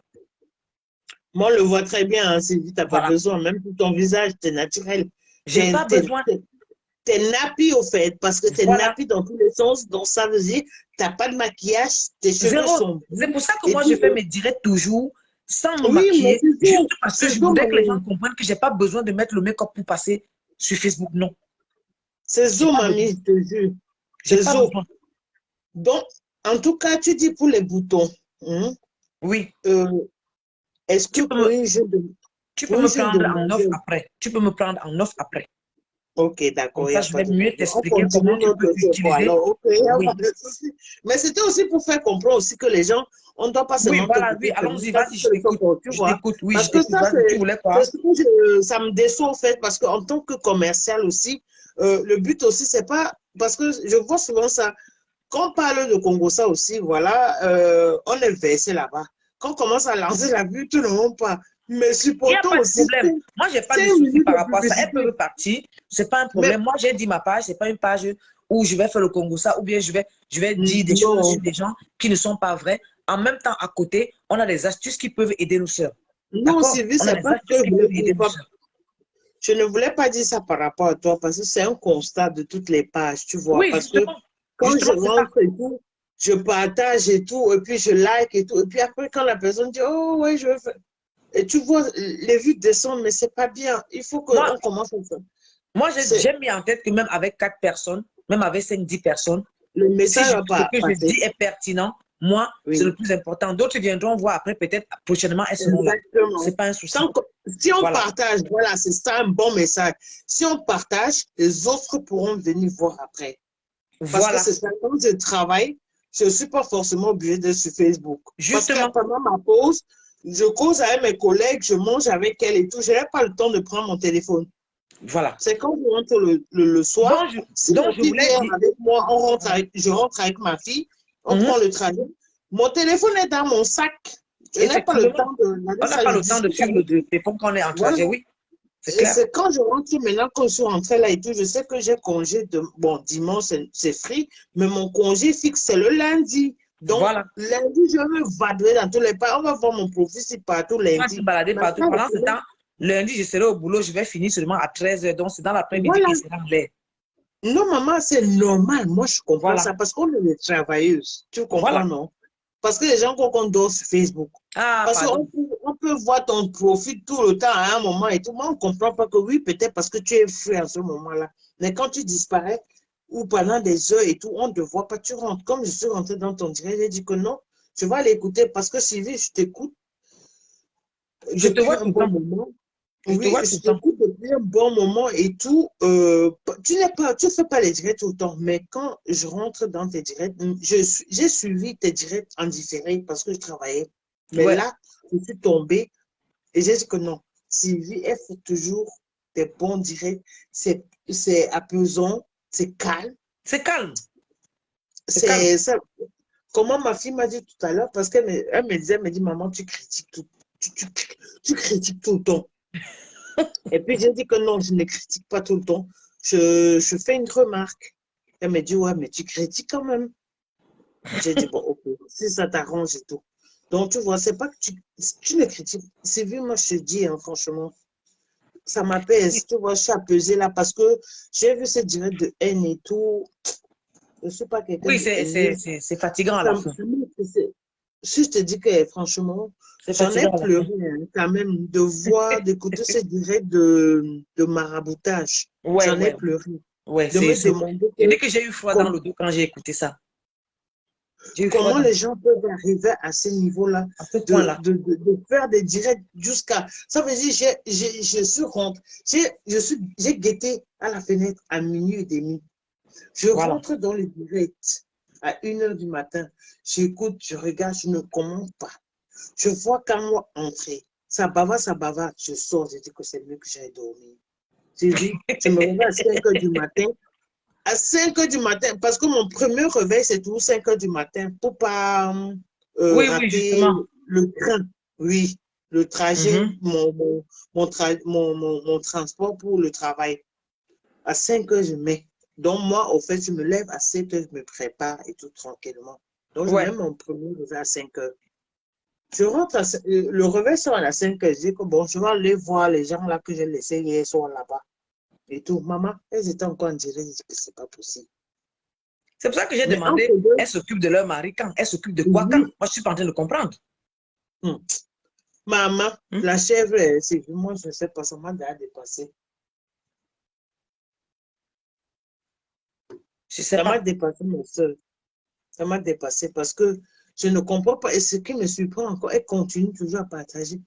moi, on le voit très bien, hein, Sylvie, tu n'as pas Voilà. besoin, même pour ton visage, tu es naturel. Je n'ai Tu pas besoin. es nappy au fait, parce que tu es Voilà. nappy dans tous les sens, donc ça veut dire tu n'as pas de maquillage, tes cheveux Zéro. sont C'est beaux, pour ça que et moi, je puis, fais mes directs toujours sans me oui, mais maquiller, juste parce que c'est je ça, voudrais que les gens comprennent que je n'ai pas besoin de mettre le make-up pour passer sur Facebook. Non. c'est J'ai zo, pas besoin. mamie, je te jure, J'ai c'est pas zo. besoin. Donc, en tout cas, tu dis pour les boutons, hein, Oui. euh, est-ce Tu que peux me, tu peux pour une me jeune prendre en offre demoiselle, après. Tu peux me prendre en offre après. ok, Comme d'accord, il n'y ça, a je pas vais de mieux problème. On t'expliquer comment continue tu peux notre jour. utiliser. Alors, ok, il n'y a pas Oui. de souci. Mais c'était aussi pour faire comprendre aussi que les gens, on ne doit pas Oui, seulement te voilà, oui, écouter, allons-y, pas vas-y, toutes je les t'écoute. choses, tu Je vois. t'écoute, oui, Parce je que t'écoute. ça, Vas-y, tu voulais c'est quoi? ce que ça me déçoit en fait, parce qu'en tant que commercial aussi, le but aussi, c'est pas, parce que je vois souvent ça, quand on parle de Congo, ça aussi, voilà, on est versé là-bas. Quand on commence à lancer la vue, tout le monde part. Mais Il n'y a supportons pas de aussi problème. Moi, je n'ai pas de 5 souci minutes par de rapport à ça. Elles publicité. peuvent partir. Ce n'est pas un Mais problème. Moi, j'ai dit ma page. Ce n'est pas une page où je vais faire le Congo ça ou bien je vais dire des choses sur non, des gens qui ne sont pas vraies. En même temps, à côté, on a des astuces qui peuvent aider nos soeurs. non, D'accord? Sylvie, On a c'est des pas ce astuces que je qui voulais peuvent dire. aider nos soeurs. Je ne voulais pas dire ça par rapport à toi parce que c'est un constat de toutes les pages, tu vois. Oui, Parce que justement. quand je Justement, c'est ça. rentre et tout, je partage et tout, et puis je like et tout. Et puis après, quand la personne dit, oh ouais, je veux faire. Et tu vois, les vues descendent, mais c'est pas bien. Il faut Moi, qu'on commence à faire. moi C'est j'ai mis en tête que même avec 4 personnes, même avec 5, 10 personnes, le si message va ce pas que je passer. dis est pertinent, moi, c'est Oui, le plus important. D'autres viendront voir après, peut-être prochainement, elles seront là. Ce exactement. n'est pas un souci. Si on Voilà. partage, voilà, c'est ça un bon message. Si on partage, les autres pourront venir voir après. Parce que Voilà. c'est ça, quand je travaille, je ne suis pas forcément obligée d'être sur Facebook. Parce que Justement. pendant ma pause, je cause avec mes collègues, je mange avec elles et tout. Je n'ai pas le temps de prendre mon téléphone. Voilà. C'est quand je rentre le soir, Donc, je, si donc, ma je fille voulais vient dire. avec moi, je rentre avec ma fille, on Mhm. prend le trajet. Mon téléphone est dans mon sac. Je n'ai pas le Effectivement, temps de regarder on n'a ça, pas je le temps de discute suivre avec. le téléphone quand on est en Voilà. trajet. Oui, c'est Et clair. c'est quand je rentre maintenant, quand je suis rentrée là et tout, je sais que j'ai congé de, bon, dimanche, c'est free, mais mon congé fixe, c'est le lundi. Donc, Voilà. lundi, je me vadrouiller dans tous les pas. On va voir mon profil si partout Tu vas te lundi. balader partout. Maintenant, Pendant ce temps, lundi, je serai au boulot. Je vais finir seulement à 13 h. Donc, c'est dans l'après-midi voilà. qu'il sera en l'air. Non, maman, c'est normal. Moi, je comprends Voilà. ça parce qu'on est des travailleuses. Tu comprends, Voilà. non? Parce que les gens qu'on dort sur Facebook. Ah, Parce qu'on pardon. peut, on peut voir ton profil tout le temps à un moment et tout. Moi, on ne comprend pas que oui, peut-être parce que tu es free à ce moment-là. Mais quand tu disparais ou pendant des heures et tout, on ne te voit pas, tu rentres. Comme je suis rentrée dans ton direct, j'ai dit que non, je vais aller écouter parce que Sylvie, je t'écoute Je te depuis vois un tout le bon temps. moment. Je te Oui, vois tout je le temps. t'écoute depuis un bon moment et tout. Tu fais pas les directs tout le temps, mais quand je rentre dans tes directs, j'ai suivi tes directs en différé parce que je travaillais. Mais Ouais. là, je suis tombée et j'ai dit que non. Sylvie, elle fait toujours des bons directs. C'est apaisant, c'est calme. C'est calme. C'est calme. C'est ça. Comment ma fille m'a dit tout à l'heure, parce elle me disait, elle me dit, maman, tu critiques tout, tu, tu- tu critiques tout le temps. Et puis j'ai dit que non, je ne critique pas tout le temps. Je fais une remarque. Elle me dit, ouais, mais tu critiques quand même. J'ai dit, bon, ok, si ça t'arrange et tout. Donc, tu vois, c'est pas que tu ne critiques. C'est vu, moi, je te dis, hein, franchement, ça m'apaise. Tu vois, je suis apaisée là parce que j'ai vu ces directs de haine et tout. Je ne suis pas quelqu'un Oui, de haineux. c'est fatigant à la fin. Si je te dis que franchement, C'est j'en ai fatigant à la fin. pleuré hein, quand même de voir, d'écouter ces directs de maraboutage. Ouais, J'en ai ouais, pleuré. ouais. De me demander Je dis que j'ai eu froid dans com- le dos quand j'ai écouté ça. J'ai eu froid comment dans le les dos. gens peuvent arriver à ce niveau-là, À ce point-là. de faire des directs jusqu'à. Ça veut dire, je suis rentrée, j'ai guetté à la fenêtre à minuit et demi. Je Voilà. rentre dans le direct à 1 h du matin. J'écoute, je regarde, je ne commente pas. Je vois quand moi entrer. Ça bava. Je sors, je dis que c'est mieux que j'aille dormir. Je me réveille à 5 h du matin. À 5 h du matin, parce que mon premier réveil, c'est toujours 5 h du matin pour pas Oui, oui, rater justement. le train. Oui, le trajet, Mhm. mon transport pour le travail. À 5 h, je mets. Donc, moi, au fait, je me lève à 7 h, je me prépare et tout tranquillement. Donc, je mets Ouais. mon premier réveil à 5 h. Je rentre, le réveil sort à 5 h. Je dis que bon, je vais aller voir les gens là que j'ai laissés hier soir là-bas. Et tout. Maman, elles étaient encore en direct. Je dis que c'est pas possible. C'est pour ça que j'ai Mais entre demandé, deux, elles s'occupent de leur mari quand? Elles s'occupent de quoi quand? oui. Moi, je suis pas en train de comprendre. Maman, Hmm? la chèvre, c'est moi, je ne sais pas, ça m'a déjà dépassé. Je sais Ça m'a pas. dépassé, mon soeur. Ça m'a dépassé parce que je ne comprends pas. Et ce qui me surprend encore, elle continue toujours à partager.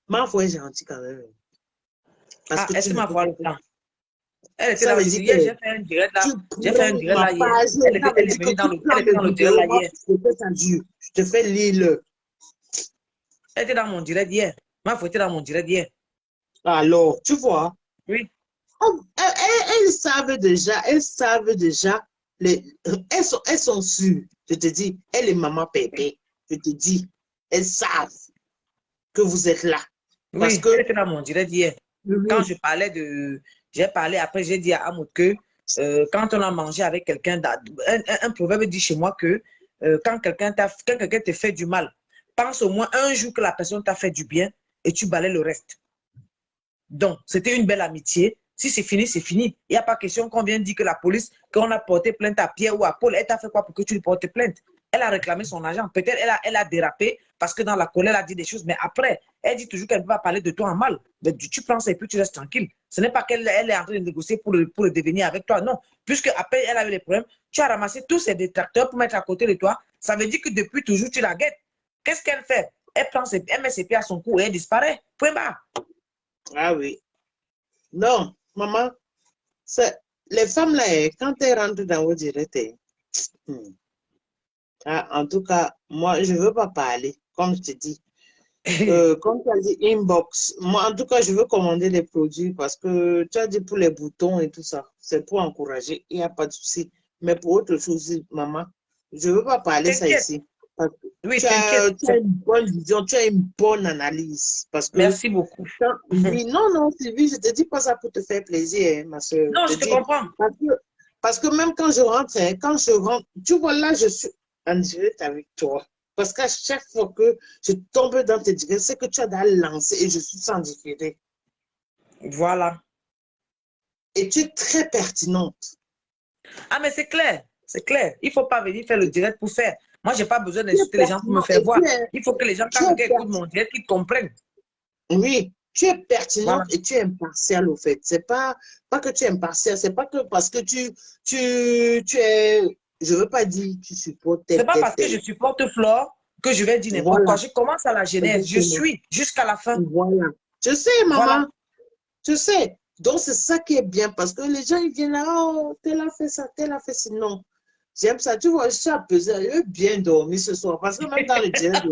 Ma foi est gentille quand même. Parce Ah, que est-ce tu que ne ma peux foi pas. le temps? Elle était Ça là, veut j'ai dit, dire que hier, j'ai fait un direct là. tu J'ai fait un prends direct ma là hier. page. Ça veut Elle est dire que venue dans tu le, elle prends était mes dans le direct vidéos. là Moi, hier. je te fais ça dur. Je te fais lire. Elle était dans mon direct hier. Ma foi était dans mon direct hier. Alors, tu vois. Oui. Elles savent déjà, elles sont sûres. Je te dis, elle est maman Pépé. Je te dis, elles savent que vous êtes là. Parce Oui, elle que, était dans mon direct hier. Quand oui, je parlais de. J'ai parlé, après, j'ai dit à Amoud que quand on a mangé avec quelqu'un, un proverbe dit chez moi que quand quelqu'un te fait du mal, pense au moins un jour que la personne t'a fait du bien et tu balais le reste. Donc, c'était une belle amitié. Si c'est fini, c'est fini. Il n'y a pas question qu'on vienne dire que la police, qu'on a porté plainte à Pierre ou à Paul, elle t'a fait quoi pour que tu lui portes plainte? Elle a réclamé son argent. Peut-être elle a dérapé parce que dans la colère, elle a dit des choses. Mais après, elle dit toujours qu'elle ne peut pas parler de toi en mal. Mais tu prends ça et puis tu restes tranquille. Ce n'est pas qu'elle est en train de négocier pour le devenir avec toi. Non. Puisque après, elle avait des problèmes, tu as ramassé tous ses détracteurs pour mettre à côté de toi. Ça veut dire que depuis toujours, tu la guettes. Qu'est-ce qu'elle fait? Elle met ses pieds à son cou et elle disparaît. Point barre. ah oui. Non, maman, les femmes là, quand elles rentrent dans vos directs, hmm, en tout cas, moi, je ne veux pas parler, comme je te dis. Comme tu as dit, inbox. Moi, en tout cas, je veux commander des produits parce que tu as dit pour les boutons et tout ça, c'est pour encourager, il n'y a pas de souci. Mais pour autre chose, maman, je ne veux pas parler ça T'inquiète. ici. Parce que Oui, t'inquiète. tu as une bonne vision, tu as une bonne analyse. Parce que, Merci beaucoup. oui, non, non, Sylvie, je ne te dis pas ça pour te faire plaisir, hein, ma soeur. Non, Je je te te dis, comprends. parce que même quand je rentre, hein, tu vois là, je suis en direct avec toi. Parce qu'à chaque fois que je tombe dans tes directs, c'est que tu as déjà lancé et je suis sans différer. Voilà. Et tu es très pertinente. Ah, mais c'est clair. C'est clair. Il ne faut pas venir faire le direct pour faire. Moi, je n'ai pas besoin Tu es d'insulter les gens pour me pertinente faire et voir. Il faut que les gens, tu quand es quelqu'un écoute mon direct, qu'ils comprennent. oui, tu es Voilà. pertinente et tu es impartiale au fait. C'est pas que tu es impartiale, c'est pas que parce que tu es, je veux pas dire tu supportes Ce n'est tel, pas tel, parce que je tel. supporte Flore que je vais dire n'importe quoi. Voilà, Je commence à la genèse. Je exactement. suis jusqu'à la fin. Voilà. Je sais, Voilà. maman. Je sais. Donc, c'est ça qui est bien parce que les gens, ils viennent là, oh, tel a fait ça, tel a fait ça. Non. J'aime ça. Tu vois, je suis apaisée. Je vais bien dormir ce soir parce que même dans le direct,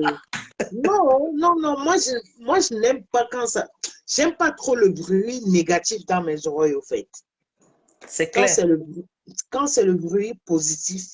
non, non, non. Moi, je n'aime pas quand ça. J'aime pas trop le bruit négatif dans mes oreilles, au fait. C'est Quand clair. c'est quand c'est le bruit positif,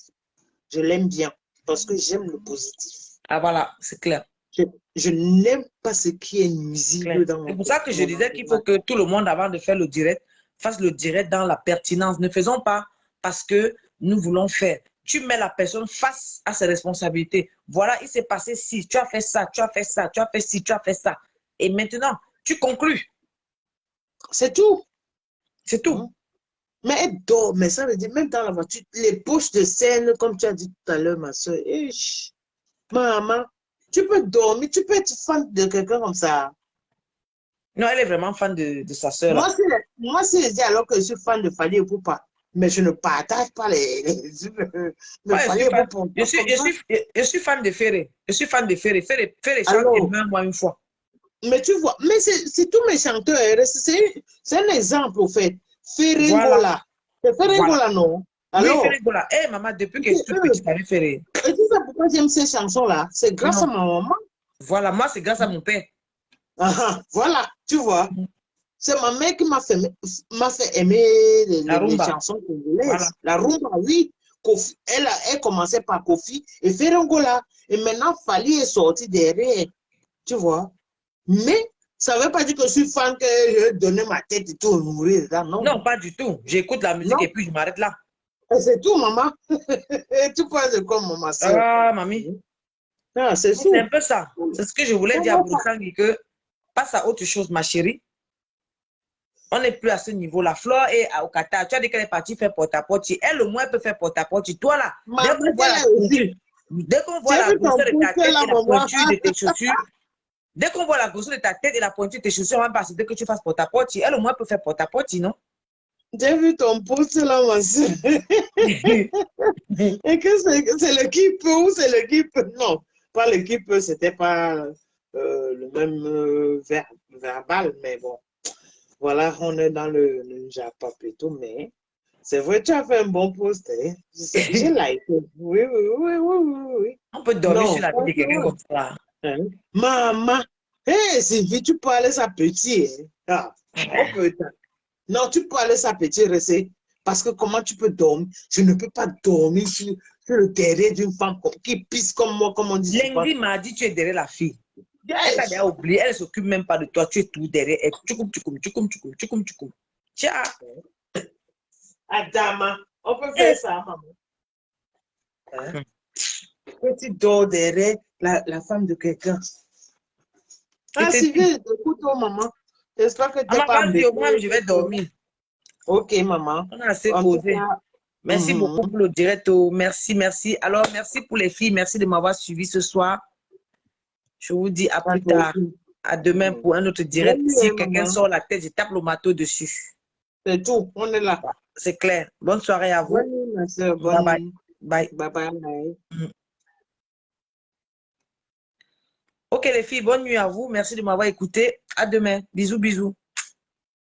je l'aime bien parce que j'aime le positif. Ah, voilà. C'est clair. Je, je n'aime pas ce qui est Clair. nuisible dans C'est pour ça que je mon disais qu'il faut entourage. que tout le monde, avant de faire le direct, fasse le direct dans la pertinence. Ne faisons pas parce que nous voulons faire. Tu mets la personne face à ses responsabilités. Voilà, il s'est passé ci, tu as fait ça, tu as fait ça, tu as fait ci, tu as fait ça. Et maintenant, tu conclus. C'est tout. C'est tout. Hein. Mais elle dort, mais ça veut dire, même dans la voiture, les poches de scène, comme tu as dit tout à l'heure, ma soeur, maman, tu peux dormir, tu peux être fan de quelqu'un comme ça. Non, elle est vraiment fan de sa sœur là. Moi, si je dis alors que je suis fan de Fali Poupa, mais je ne partage pas le Moi, Fali Poupa je suis fan de Ferré. Je suis fan de Ferré. Ferré chante et alors, meurt moi une fois. mais tu vois, mais c'est tous mes chanteurs, c'est un exemple au fait. Voilà, Ferringola. C'est voilà. Ferringola, non? Oui, Alors, Ferregola. Eh, maman, depuis que je c'est suis toute eux. petite, j'avais fait. Et tu sais pourquoi j'aime ces chansons-là? C'est grâce à Non. ma maman. Voilà, moi, c'est grâce à mon père. Ah, ah, voilà, tu vois. C'est ma mère qui m'a fait aimer La les rumba. chansons Voilà. congolaises. La rumba, oui. Elle commençait par Kofi et Ferrangola. Et maintenant, Fali est sorti derrière. Tu vois. Mais ça ne veut pas dire que je suis fan que je donnais ma tête et tout, mourir dedans. Non, Non, pas du tout. J'écoute la musique et non. puis je m'arrête là. Et c'est tout, maman. Tu penses comme ma soeur. Ah, mamie. Ah, c'est C'est un tout. peu ça. C'est ce que je voulais dire à Broussangi, que passe à autre chose, ma chérie. On n'est plus à ce niveau-là. Flore est au Qatar. Tu as dit qu'elle est partie faire porte-à-porte. Elle, au moins, elle peut faire porte-à-porte. Toi, là, Maman, elle est aussi. dès qu'on Tu voit as la vu ton grosseur de ta pouce tête là, et la maman? pointure de tes chaussures, dès qu'on voit la grosseur de ta tête et la pointure de tes chaussures, on va pas accepter que tu fasses porte-à-porte. Elle, au moins, peut faire porte-à-porte, non? J'ai vu ton pouce là, ma soeur. Et que c'est l'équipe ou c'est l'équipe? Non, pas l'équipe, c'était pas le même verbal, mais bon, voilà, on est dans le Japap et tout, mais c'est vrai, tu as fait un bon post, hein. J'ai liké. Oui, oui, oui, oui, oui, oui. On peut dormir sur Non, la tête de quelqu'un franchement, comme ça. hein. Maman, hé, Sylvie, tu parlais ça petit, hein. Ah, on peut. Non, tu peux aller ça petit rester. Parce que comment tu peux dormir? Je ne peux pas dormir sur le derrière d'une femme qui pisse comme moi, comme on dit souvent. Lundi, mardi, tu es derrière la fille. Elle t'a Yes. déjà oublié. Elle ne s'occupe même pas de toi. Tu es tout derrière elle. Tchoukoum, tchoukoum, tchoukoum, tchoukoum, tchoukoum, tchoukoum. Tiens. Adama, on peut Eh. faire ça, maman. Hein? Que tu dors derrière la femme de quelqu'un. Je Ah, te Sylvie, dis. écoute, oh, maman. J'espère que tu n'es Maman, pas vas-y, au embêtée. moins, je vais dormir. Ok, maman. On a assez En tout causé. cas, Merci beaucoup pour le direct. Merci, merci. Alors, merci pour les filles. Merci de m'avoir suivi ce soir. Je vous dis à à plus toi tard. aussi. À demain pour un autre direct. Bonne nuit, Si quelqu'un maman. sort la tête, je tape le marteau dessus. C'est tout, on est là. C'est clair. Bonne soirée à vous. Bonne nuit, ma soeur. Bye Bonne bye. nuit. Bye. Bye bye. Ok les filles, bonne nuit à vous. Merci de m'avoir écouté. À demain. Bisous, bisous.